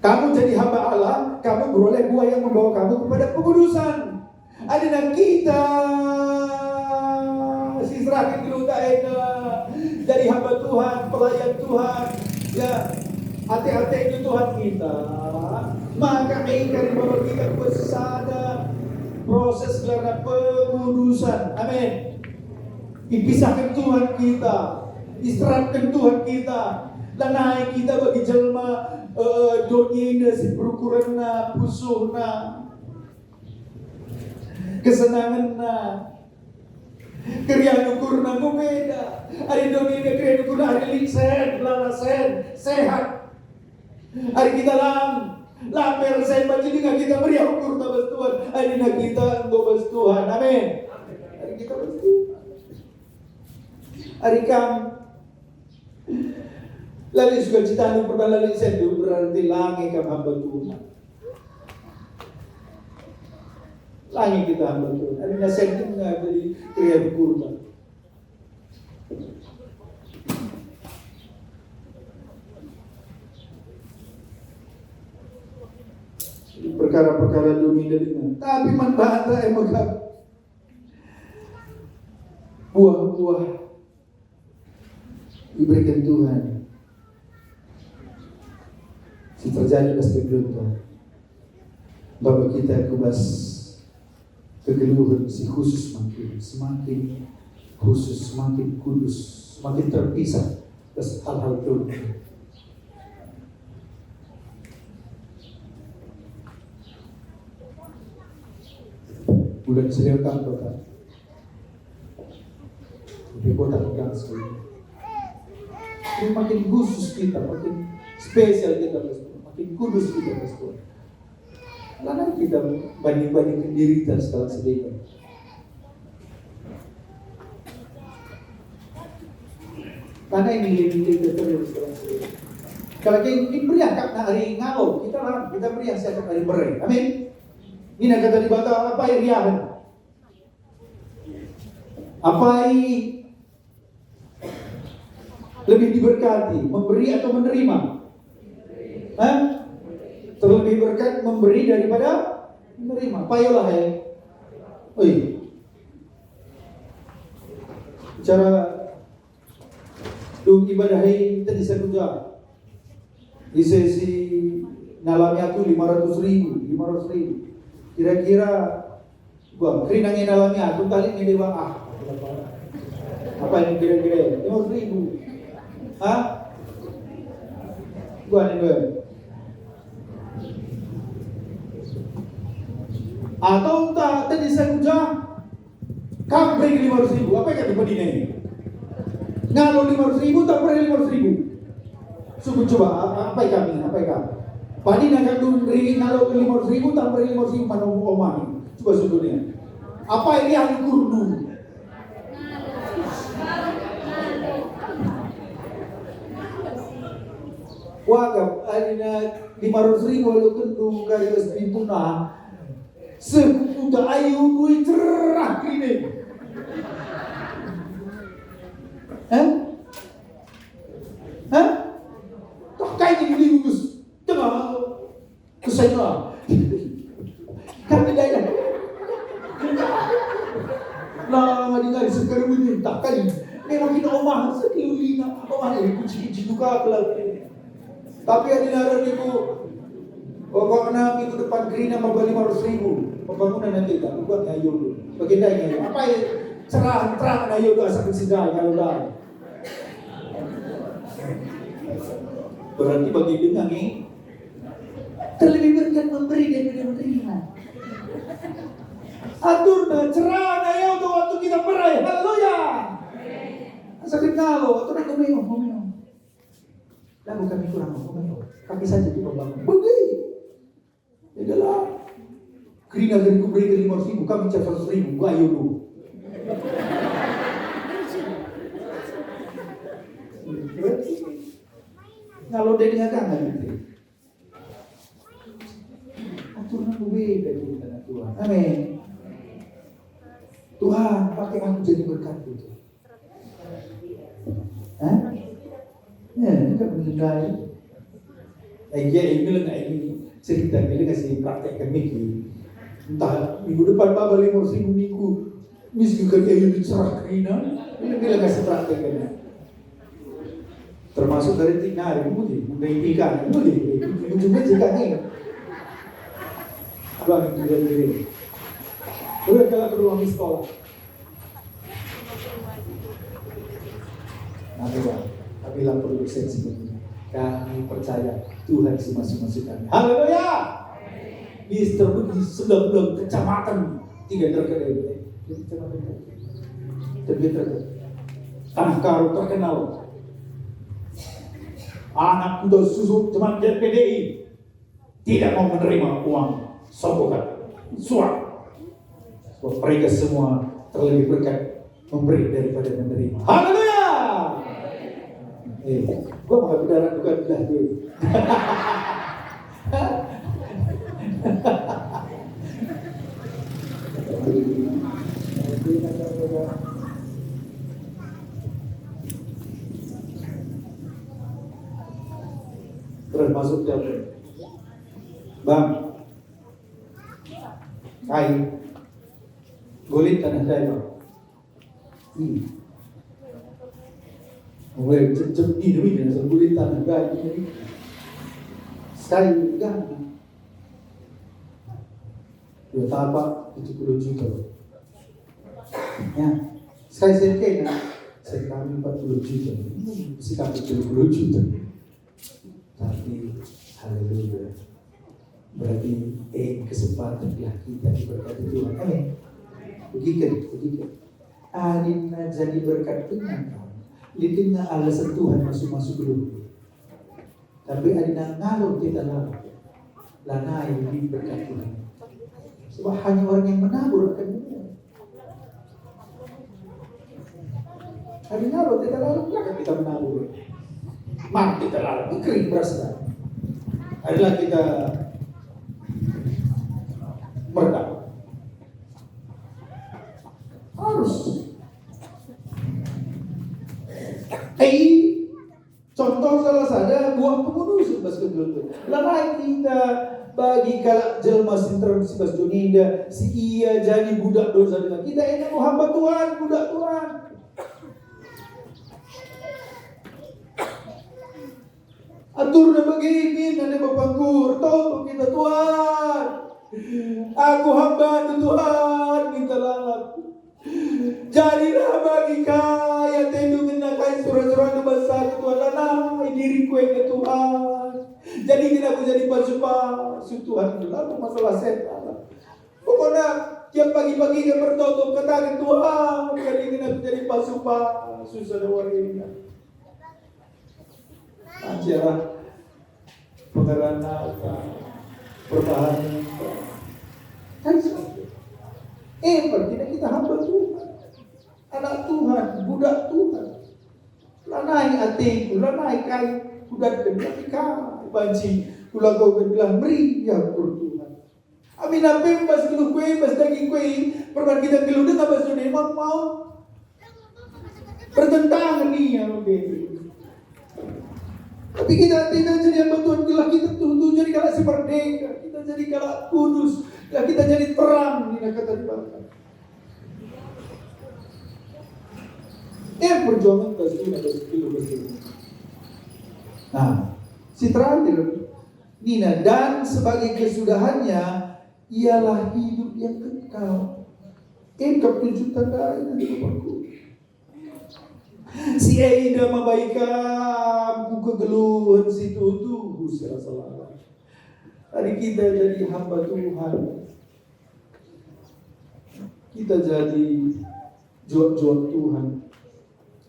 kamu jadi hamba Allah, kamu beroleh buah yang membawa kamu kepada pengudusan. Adina kita sisrakan dulu jadi hamba Tuhan, pelayan Tuhan, ya hati-hati itu Tuhan kita. Maka ikan bahwa kita bersada proses karena pengudusan. Amin. Dipisahkan Tuhan kita, istirahatkan Tuhan kita, dan naik kita bagi jelma dunia si berukuran pusuhna, kesenangan kriya ukurna beda. Hari dunia kriya ukurna hari liksen, lalasen, sehat. Hari kita lamer saya baca dengan kita beri ukur tabas Tuhan. Hari kita ngobas Tuhan. Amin. Hari kita bas Tuhan. Hari kam lalu juga cita nu pernah lalu sendu berarti langit kam hamba Tuhan. Langit kita hamba Tuhan. Hari nasendu nggak jadi kriya ukurna. Perkara-perkara dunia dengan tapi manfaatnya emang buah-buah diberikan Tuhan. Si terjadi pasti belum bahwa kita kubas kegeluhan si khusus semakin khusus, semakin kudus, semakin terpisah dari hal-hal dunia. Bulan selatan kota, di kota tegang sekali. Ini makin khusus kita, makin spesial kita, makin kudus kita, karena kita banding-bandingkan diri kita setelah sedekah. Karena ini kita terus setelah sedekah. Kalau kita beriak karena hari ngalo, kita beriak setiap hari berai. Amin. Ini kata di bata apa riahan? Apa lebih diberkati, memberi atau menerima? Terlebih berkat memberi daripada menerima. Payolah ya. Cara dong ibadah tadi saya juga di sesi nalami aku 500.000. Kira-kira gua kerinangin nalami aku kali ini dewa apa ini kira-kira 500.000? Gua nih gue. Atau entah tadi saya udah kamu beri 500.000, apa yang kata pedina ini? Ngalo 500.000 tak beri 500.000. Suku coba apa yang kami? Padi nak beri ngalo 500.000 tak beri 500.000 mana omah? Coba sukunya. Apa ini yang kurdu? Wagap, adina 500.000 lalu kendung garis pintu sekuda ayu kui cerah ini. Tak kayak gini Gus, tengah kesana. Kami dah. Lama dengar sekarang ini tak kali. Memang kita omah sekeliling, omah ini kunci juga pelan. Tapi ada naruh ibu, pokoknya minggu depan gerina mau 500.000 pembangunan nanti tak, bukan ayo baginda apa ya cerah terang ayo doa sampai sidai kalau dah. Berarti bagi dengar ni terlebih berkat memberi daripada menerima. Atur dah cerah ayo doa waktu kita berai, haleluya. Sakit kalau atur nak ngomong. Lalu kami kurang ngomong, kami saja di pembangun. Bagi, adalah gerina dari kuberi ke 500.000, kami cek 100.000, ayo dulu. Kalau dia niaga gitu. Aturan beda kita Tuhan. Amin. Tuhan pakai aku jadi berkat itu. Hah? Ya, ini kan menilai. Iya, ini lah ini cerita ini kasih praktekkan Miki. Entah minggu depan Pak balik 5.000 minggu. Miskin kerja yang dicerah kena. Ini bila kasih praktekkan. Termasuk dari tinari, mungkin ikan, mungkin ujungnya jika ini. Bang itu dari udah kalau ke ruang sekolah. Nah, tapi lapor dosen sebelumnya. Kami percaya Tuhan si masing-masing kami. Haleluya. Mister Budi 19 kecamatan 3 terkenal. Terkenal. Tanah Karo terkenal. Anak muda susu teman PDI tidak mau menerima uang sokongan suap. Sebab mereka semua terlebih berkat memberi daripada menerima. Haleluya. Gua mau bicara bukan bidah dulu. Terus masuk dalam Bang kain gulit tanah daerah mulai cecep ini dengan gulit tanah daerah ini sekali ganti 2 tapak 70 juta ya sekali sekena saya kami 40 juta sikap 70 juta. Tapi haleluya. Berarti kesempatan kita diberkati Tuhan. Amin. Begitu. Adina jadi berkat dengan kau. Lidina alasan Tuhan masuk dulu. Tapi adina ngalor kita lalu. Lanai di berkat Tuhan. Sebab hanya orang yang menabur akan menabur. Adina ngalor kita lalu akan kita menabur. Mati kita lalu, kering berasa. Adalah kita meredam. Harus. Contoh salah sada buah pembunuh sebas kedua. Lain kita bagi kalak jelma sintram sebas dunia si ia jadi budak dosa dengan kita enak hamba Tuhan, budak Tuhan. Atur na begini, nanti bapangkur, tolong kita Tuhan. Aku hamba Tuhan, minta lalat. Jadilah bagi kaya tendungin na kaya surah-surah na basa Tuhan. Lanai diriku ke Tuhan. Jadi aku jadi pasu Tuhan. Lalu masalah setan. Pokoknya tiap pagi-pagi dia bertotok katakan Tuhan. Jadi aku jadi pasu susah warga. Ajarah pengerana pertahanan berarti kita hamba Tuhan, anak Tuhan, budak Tuhan. Lanai hatiku, lanai kai budak berarti kai banci kula kau bilang beri ya Tuhan. Amin apa bas kilo kue bas daging kue perban kita kilo dengan bas dunia mau bertentangan nih ya oke. Tapi kita tidak jadi hamba Tuhan, kita tuh jadi kalau si merdeka, kita jadi kalau kudus, kita jadi terang di kata dibaca. Perjuangan kilo bersih. Nah, si terakhir Nina dan sebagai kesudahannya ialah hidup yang kekal. Ketujuan dari Bapakku. Si Aida membaikan buku kegeluhan situ tuh saya salah. Hari kita jadi hamba Tuhan. Kita jadi jual Tuhan.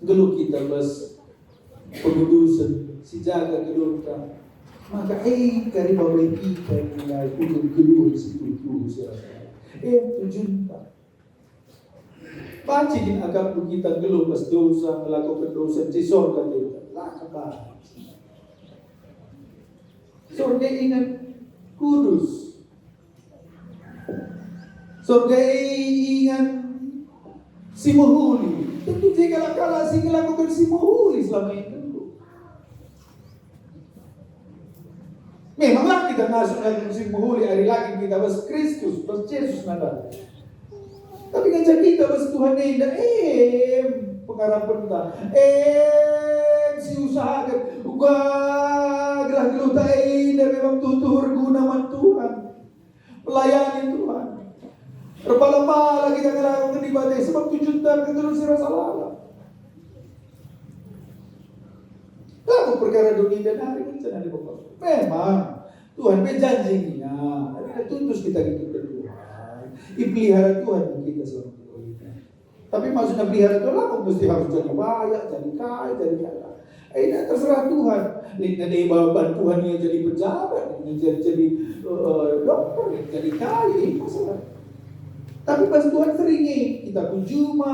Geluh kita bas pengudusan si jaga gelurkan. Maka kari bawa kita mulai geluh situ tuh saya salah. Tujuan tak. Pancing akan kita geluh pas dosa melakukan dosa di surga kita lah kembali. Surga ingat kudus. Surga ingat si muhuli. Tentu jika kala si melakukan si muhuli selama ini. Memanglah kita masuk dalam si muhuli hari lagi kita bas Kristus, bas Yesus nada. Tapi ngajak kita bas Tuhan indah, pengharapan kita, si usahakan, gelah geluta indah memang tutur guna man Tuhan, melayani Tuhan. Berpala-pala kita ngelakukan ibadah sebab tujuan terus rasa lala. Lalu perkara dunia dan hari ini jangan dibawa. Memang Tuhan berjanjinya, ada tuntut kita gitu Tuhan. Dipelihara Tuhan kita selama ini. Tapi maksudnya pelihara Tuhan lah, mesti harus jadi banyak, jadi kaya, jadi kaya. Ini terserah Tuhan. Ini bantuan Tuhan yang jadi pejabat, yang jadi dokter, yang jadi kaya, ini masalah. Tapi pas Tuhan seringnya kita kunjuma,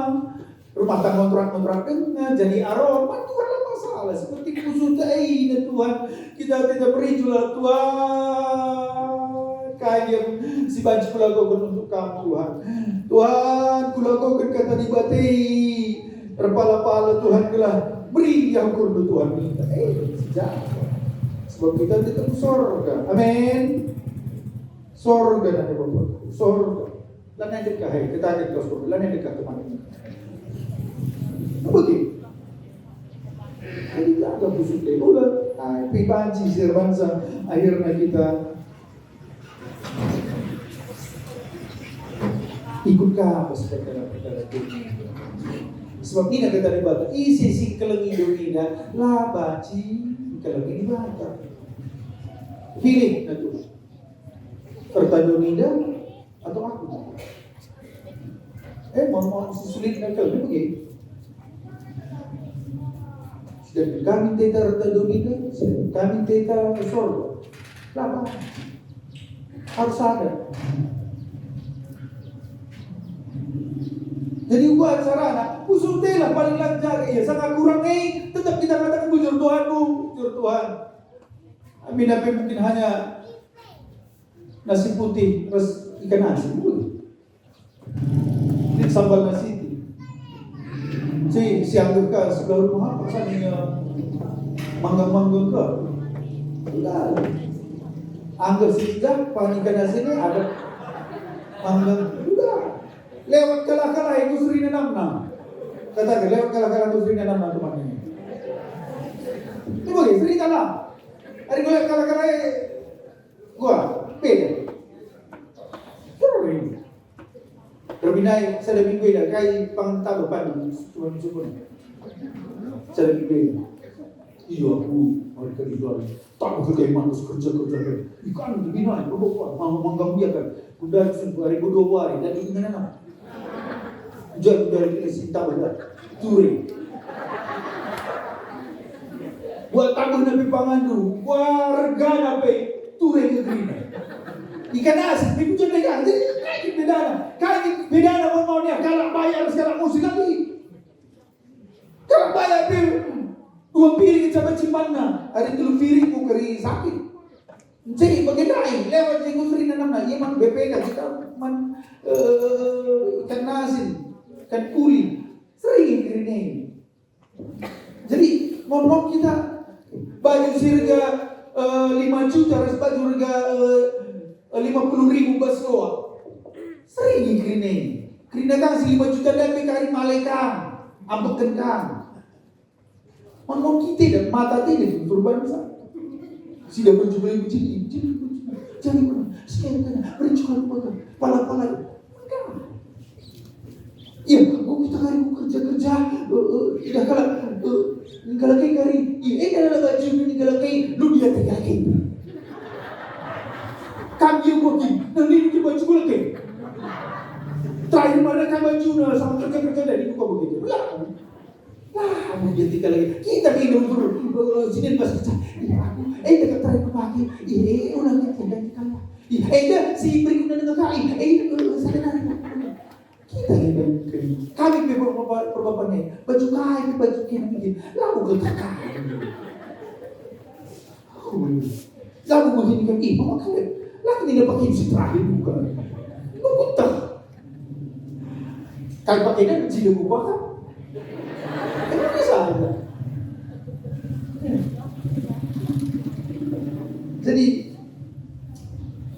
rumah tangga kontrak dengan jadi aroma, Tuhan lah masalah. Seperti kusut ini Tuhan, kita tidak berijulah Tuhan. Kayak si baju kulakukan untuk kamu Tuhan. Tuhan kulakukan kata dibatei. Terpala-pala Tuhan telah beri yang kurdu Tuhan minta. Sejak. Sebab kita tetap sorga. Amin. Sorga nanti Bapak. Sorga. Lan yang dekat, kita ada di surga. Lan yang dekat teman-teman. Begitu. Jadi tak ada busuk deh. Udah, pipanci sirbansa. Akhirnya kita ikut kapas perkara-perkara dunia. Sebab ini kata dibaca. Isi kelengi dunia. Labaci kelengi dibaca. Pilih itu. Pertanyaan dunia atau aku? Mau sulit nak kau begini. Dan kami tidak terdunia, kami tidak sorga. Lama harus ada. Jadi buat sarana, usul lah paling lancar. Ya sangat kurang tetap kita katakan bujur Tuhanmu, bujur Tuhan. Amin apa mungkin hanya nasi putih terus ikan asin. Ini sambal nasi. Siang ke sebelah rumah pasalnya manggang-manggang ke. Enggak. Anggap sejak panikan nasi ini ada manggang. Enggak. Lewat kalah-kalah itu suri nanam. Katakan lewat kalah-kalah itu suri nanam teman ini. Itu boleh suri tanam. Hari gue lewat kalah-kalah gua beda. Terbinai saya lebih beda kai pangtalo padu tuan sukun. Saya lebih beda. Iya aku mereka dijual. Tak betul kayak manus kerja. Ikan terbinai berapa? Manggang dia kan. Udah 2002 hari dan itu mana? Jual dari Sinta benar. Ture. Buat tabung nabi pangandu. Warga nabi ture negeri. Ikan asin, itu jadi kan, jadi bedana mau-maunya, kalau bayar sekarang musik lagi. Kalau bayar dua piring sampai cimana, ada 3 piring mau keri sakit. Jadi bagaimana? Lewat jenguk sering nanam, emang BPK kita ikan asin, ikan kuli, sering kiri. Jadi mau kita baju harga 5 juta, harus baju harga 50.000 bas doa. Sering Kerina kan 5 juta dan kari malaikan. Ambekan kan. Mau kita dan mata tidak turban sa. Sudah berjumlah jadi mana? Sekarang berjual apa? Pala-pala. Enggak. Iya, kita kari kerja. Tidak kalau kari. Iya, kalau baju ni kalau kari lu dia tegak. Kami yang pergi, nanti kita baju lagi. Terakhir mana kan baju sama kerja dari buka begitu. Lah, kemudian tinggal lagi. Kita hidup dulu, sini pas kerja. Dekat terakhir pakai. Orang yang tidak dikala. Dah si berikutnya dengan kai. Sadar. Kita hidup kami berbapaknya. Baju kai, baju kini. Lalu kita kai. Lalu begini kan, mama kalian, lagi tidak pakai si terakhir buka. Nunggu tak. Kalau pakai dan tidak buka kan? Emang bisa aja. Jadi,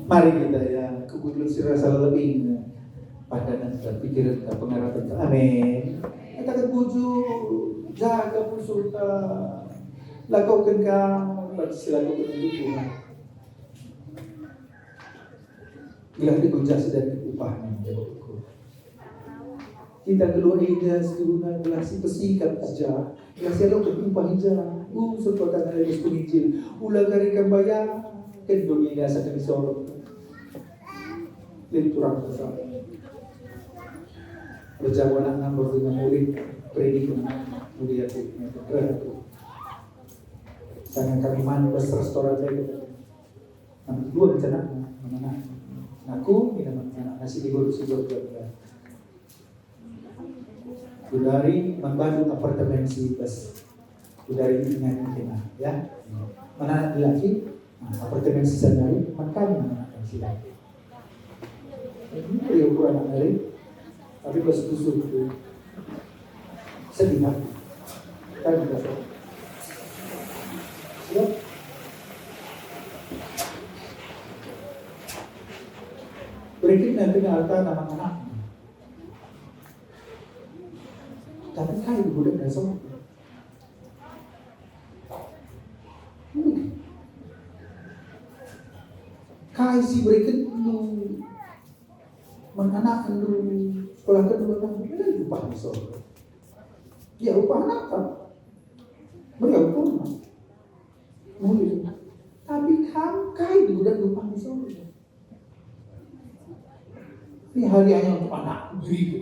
mari kita ya, kebetulan si rasa lebih pandangan dan pikiran dan pengharapan. Amin. Kita kebuju, jaga musuh kita, lakukan kamu, silakan Tuhan. Bila dikujasi dari upahnya, kita kedua ida seguna gelasi pesikat saja, gelasi lo berupah hijau, sesuatu ada di penginjil, ulang dari kembali, kedua ida sakit sorot, lenturang besar. Berjawanan nomor dengan murid predikum mulia itu. Sangat kami mandas restoran saya. Nomor dua bicara mana? Aku minum nasi libur sibuk juga. Udari membantu apartemen si bus. Udari dengan kita, ya. Mana lagi? Apartemen si sendiri makan mana si lagi. Ini yang kurang dari. Tapi pas tusuk itu sedih hati. Kan kita siap. Berikutnya dengan harta anak-anak. Tapi kali budak dasar. Kai si berikut lu menanak lu sekolah kedua kan itu upah besar. Ya upah anak kan. Mereka upah. Mungkin. Tapi kan kai budak upah besar. Ini harianya untuk anak diri.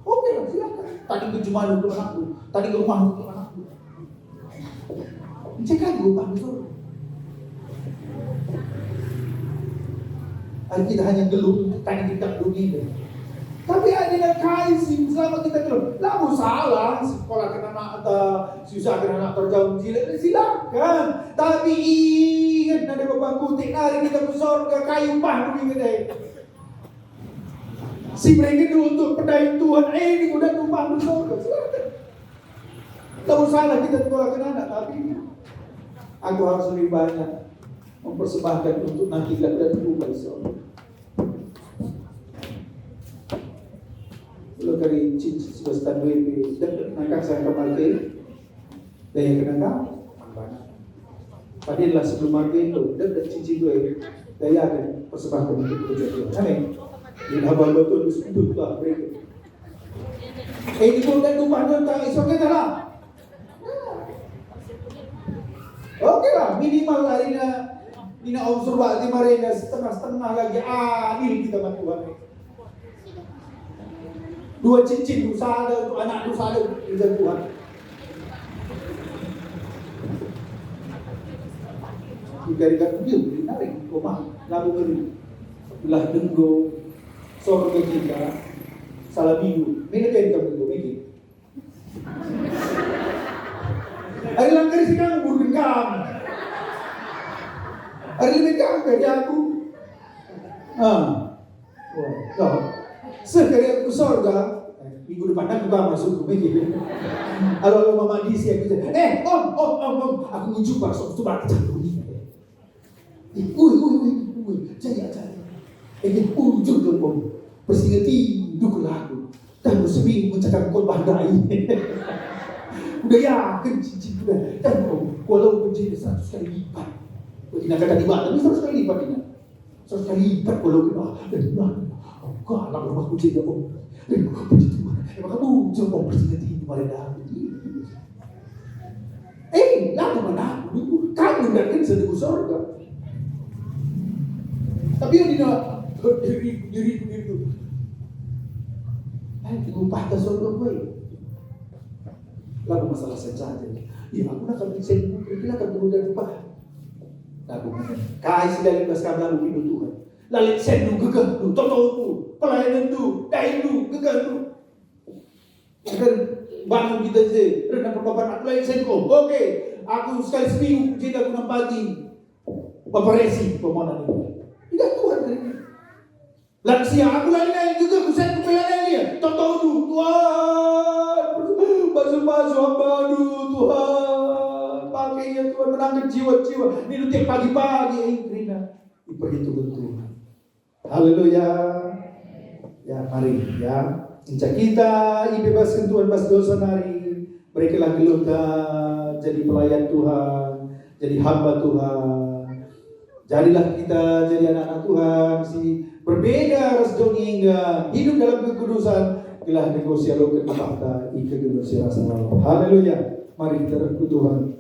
Oke lah silakan. Tadi ke Jumat untuk anakku, tadi ke rumah untuk anakku. Cek lagi upah besar. Hari kita hanya geluh, tanya kita dunia. Tapi ada yang kaisi selama kita geluh. Lalu salah, sekolah kena atau susah kena terjauh silakan. Tapi ingat ada bapak kutik hari kita ke surga kayu pah begini. Si mereka itu untuk pedai Tuhan, ini udah tumpah ke surga. Silakan. Lalu salah kita sekolah kena tapi aku harus lebih banyak mempersembahkan untuk nanti dan berubah surga. Kalau dari cincin sebesar WP dan nakak saya kembali daya kenapa? Padahal sebelum mati itu dan cincin gue daya akan persembahkan untuk tujuan. Amin. Ini abang betul itu lah mereka. Ini pun dan tumpahnya tak esok kita lah. Oke lah minimal hari ini unsur bakti mereka setengah lagi ini kita bantu. Dua cincin usaha ada untuk anak usaha ada untuk Tuhan. Dikarikan dia menarik rumah lalu beri belah denggo sorga kita salah minggu ini kan kamu itu mikir. Hari langgar sih kamu berdengkam. Hari ini kamu kerja aku. Sekali aku surga, minggu depan aku gak masuk begini. Kalau mama di sini aku om, aku menjumpa coba kita dulu. Jaya. Ujung ke om, persingati dukul aku. Dan seminggu mencakap korban dai. Udah yakin cincin udah. Dan om, walau menjadi 100 kali lipat. Tidak kata tiba, tapi 100 kali lipat ini. 100 kali lipat walau kita. Kau anak rumahku jadi om. Puji Tuhan. Emang kamu coba bersihkan ini mereka. Lalu mana? Kamu dan sedang surga. Tapi yang tidak diri itu. Upah ke surga gue. Lalu masalah saja. Ya aku nak akan bisa kita akan kemudian upah. Lalu kai sedang bebas kamu lalu hidup Tuhan. Lalu sendu gegah tu, totoku, pelayanan tu, dai tu, gegah tu. Akan bangun kita je, rendah perbapan aku lain sendu. Okey, aku sekali seminggu jadi aku nampati. Paparesi pemohonan itu. Tidak Tuhan terima. Lansia aku lain juga kusen kupelan dia. Tahu Tuhan. Basuh hamba Tuhan. Pakainya Tuhan menangkan jiwa-jiwa. Ini tiap pagi-pagi Rina. Diperhitungkan Tuhan. Haleluya. Ya mari ya. Inca kita ibebaskan Tuhan bas dosa nari. Berikanlah geluta jadi pelayan Tuhan, jadi hamba Tuhan. Jadilah kita jadi anak-anak Tuhan si berbeda ras hingga hidup dalam kekudusan. Telah negosialo ke tahta ika gelusi rasa Allah. Haleluya. Mari kita berdoa Tuhan.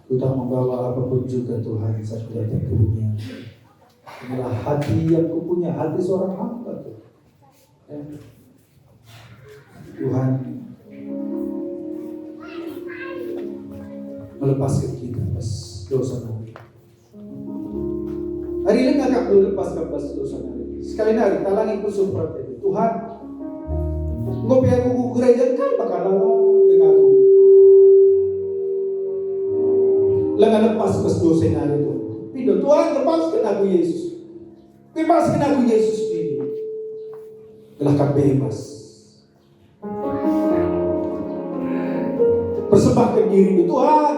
Kita membawa apapun juga Tuhan saat datang ke dunia. Inilah hati yang kupunya, hati seorang hamba Tuhan. Ya. Tuhan melepaskan kita atas dosa nabi. Hari ini ngakak dulu lepaskan atas dosa nabi. Sekali hari talangi kusum perhatian Tuhan. Ngopi aku gereja kan bakalan dengan aku. Lengan lepas atas dosa hari itu. Pindah Tuhan lepaskan aku Yesus. Bebaskan aku Yesus ini. Telah kau bebas. Persembahkan diri Tuhan.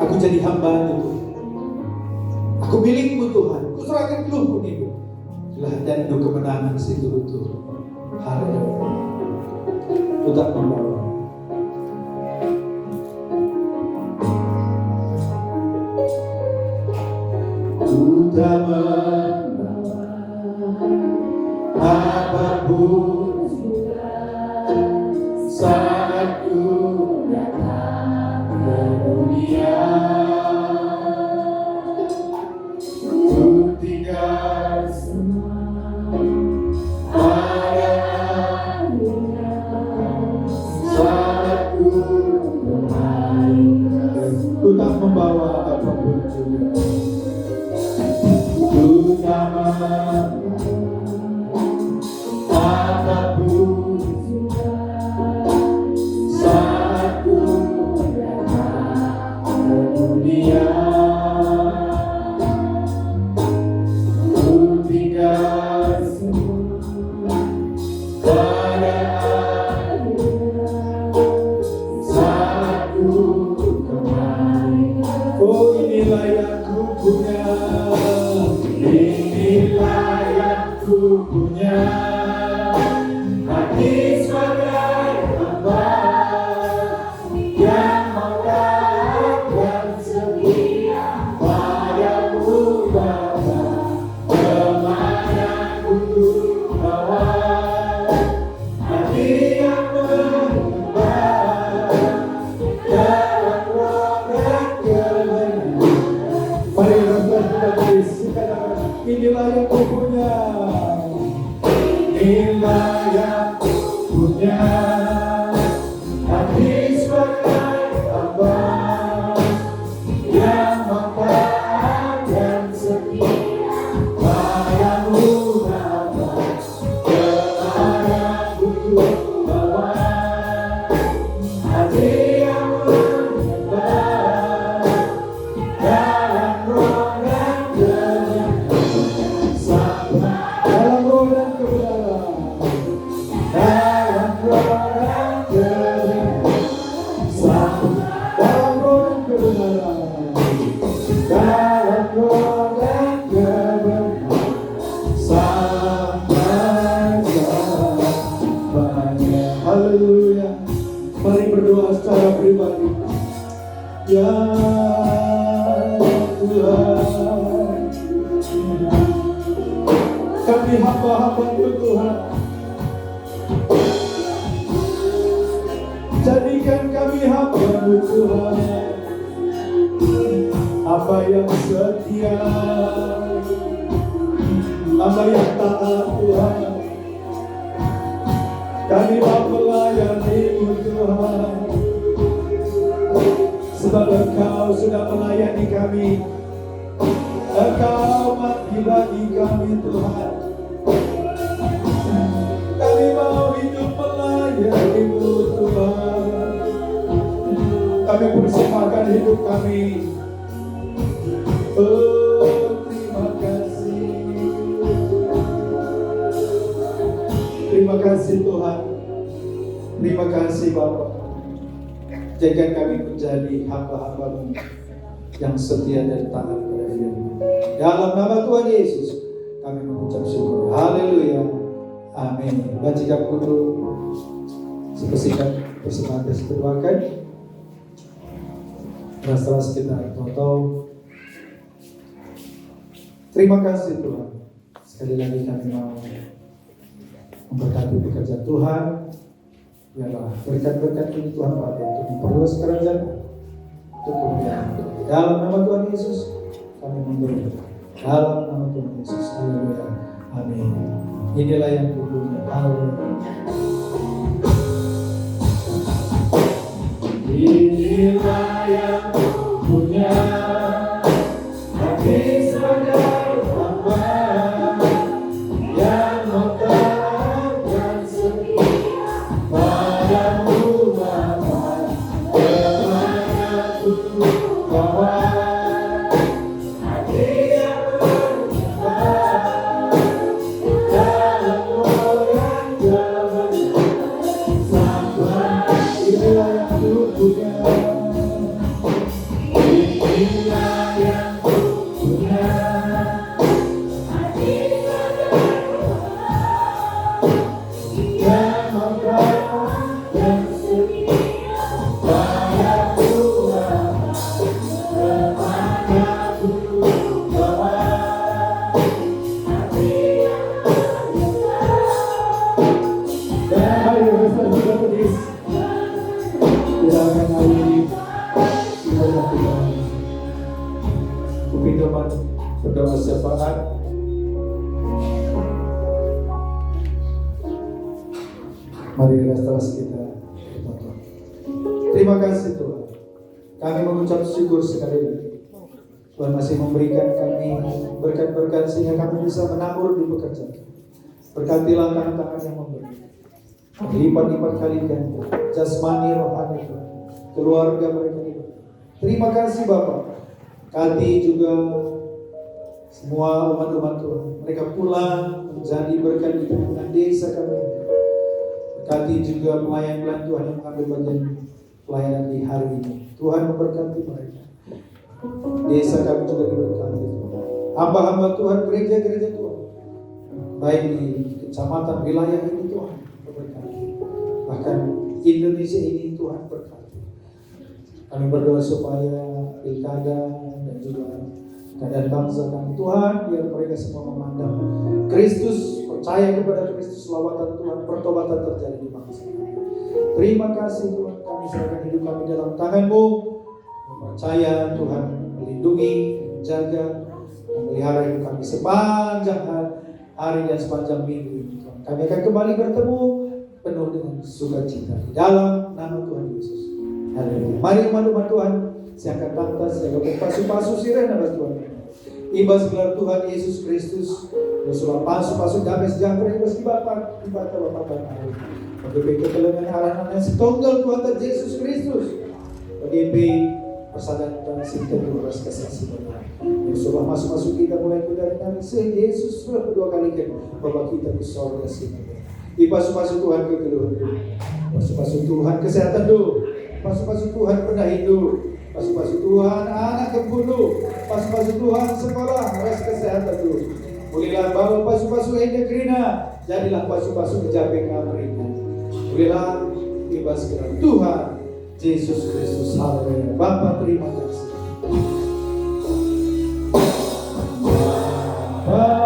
Aku jadi hamba itu. Aku milikmu Tuhan. Kuserahkan peluhku ini. Telah dan kemenangan situ betul. Haleluya. Tetap membawa. Sudah membawa apapun saat ku datang ke dunia. Ku tinggal semua pada saat ku kembali. Ku tak membawa apapun juga. Ku tak apapun saat ku datang ke dunia. Ku tinggal semua pada saat ku kembali. Oh inilah yang ku punya. Inilah yang ku punya, hati sebagai hamba yang mau dan setia padamu Bapa. Kemana ku bawa hati yang menyembah dalam roh dan kebenaran. Mari kita berisikan. Inilah yang ku punya. Inilah yang ku punya, hati sebagai hamba yang mengtaat dan setia padamu Bapa. Kemana ku bawa hati yang menyembah dalam roh dan kebenaran. Dalam roh dan kebenaran. Dalam roh dan kebenaran. Dalam roh dan kebenaran. Dalam roh dan kebenaran. Sampai-sampainya. Haleluya. Mari berdoa secara pribadi. Ya Tuhan, kami hamba-hamba-Mu Tuhan. Jadikan kami hamba-Mu Tuhan, hamba yang setia, hamba yang taat Tuhan. Kami mau melayani-Mu Tuhan, sebab Engkau sudah melayani kami. Engkau bagi kami Tuhan. Kami mau hidup melayani-Mu Tuhan. Kami persembahkan hidup kami. Oh, terima kasih. Terima kasih Tuhan. Terima kasih Bapa. Jadikan kami menjadi hamba-hamba-Mu yang setia dan taat pada firman. Dalam nama Tuhan Yesus kami mengucap syukur. Haleluya. Amin. Baca kudu sepersikan persembahan tersebut doakan. Rasa kita toto. Terima kasih Tuhan. Sekali lagi kami mau memberkati pekerjaan Tuhan. Biarlah berkat-berkat ini Tuhan pakai untuk memperluas kerajaan, untuk kemuliaan. Dalam nama Tuhan Yesus kami berdoa. Dalam nama Tuhan Yesus. Haleluya. Amin. Inilah yang kupunya. Haleluya. Inilah yang punya hati sebagai hamba yang mengatakan setia padamu Bapa, kemana ku bawa hati yang berubah dalam orang zaman sampai inilah yang ku punya. Inilah yang ku punya hati yang mengatakan setia padamu Bapa, kemana ku bawa hati yang berubah. Dan ayo kita sudah pedis. Silakan hari kita lakukan Kupindoman berdoa syafaat. Mari restorasi kita berdoa. Terima kasih Tuhan. Kami mengucap syukur sekali lagi. Tuhan masih memberikan kami berkat-berkat sehingga kami bisa menabur di pekerjaan. Berkatilah tangan-tangan yang memberi. Lipat-lipat kali ganda jasmani rohani Tuhan, keluarga mereka ini. Terima kasih Bapak. Kati juga semua umat-umat Tuhan, mereka pulang menjadi berkat di tengah desa kami. Berkati juga pelayan-pelayan Tuhan yang mengambil bagian pelayanan di hari ini. Tuhan memberkati mereka. Desa kami juga diberkati Tuhan. Hamba-hamba Tuhan, gereja-gereja Tuhan, baik di kecamatan wilayah ini Tuhan berkati. Bahkan Indonesia ini Tuhan berkati. Kami berdoa supaya pilkada dan juga keadaan bangsa kami Tuhan, biar mereka semua memandang Kristus, percaya kepada Kristus, lawatan Tuhan, pertobatan terjadi di bangsa kami. Terima kasih Tuhan, kami serahkan hidup kami dalam tangan-Mu. Percaya Tuhan melindungi, menjaga, memelihara hidup kami sepanjang hari dan sepanjang minggu ini Tuhan. Kami akan kembali bertemu penuh dengan sukacita dalam nama Tuhan Yesus. Haleluya. Mari umat-umat Tuhan, siangkan tangkas, siangkan pasu-pasu sirena bagi Tuhan. Ibas gelar Tuhan Yesus Kristus, Rasulullah pasu-pasu damai sejahtera ibas di Bapa, di Bapa dan Allah. Bagi ketelengan arahannya setunggal Tuhan dan Yesus Kristus. Bagi persadaran dan sinten luras kesaksian. Rasulullah masuk-masuk kita mulai dari kami sehingga Yesus sudah kedua kali kan bawa kita ke surga sini. Ipasu-pasu Tuhan ke keluarga. Pasu-pasu Tuhan kesehatan dulu. Pasu-pasu Tuhan pernah hidup. Pasu-pasu Tuhan anak kebulu. Pasu-pasu Tuhan sekolah res kesehatan dulu. Bolehlah bawa pasu-pasu endekrina. Jadilah pasu-pasu kejabe kamrina. Bolehlah ibas kepada Tuhan Yesus Kristus. Haleluya. Bapa terima kasih. Bapa,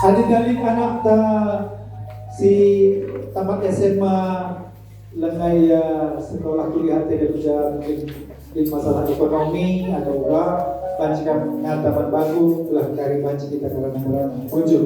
Adik-adik anak ta si tamat SMA lengai sekolah kuliah tidak bisa mungkin di masalah ekonomi atau banci kan ngataman bagu belah dari banci kita karena ujuk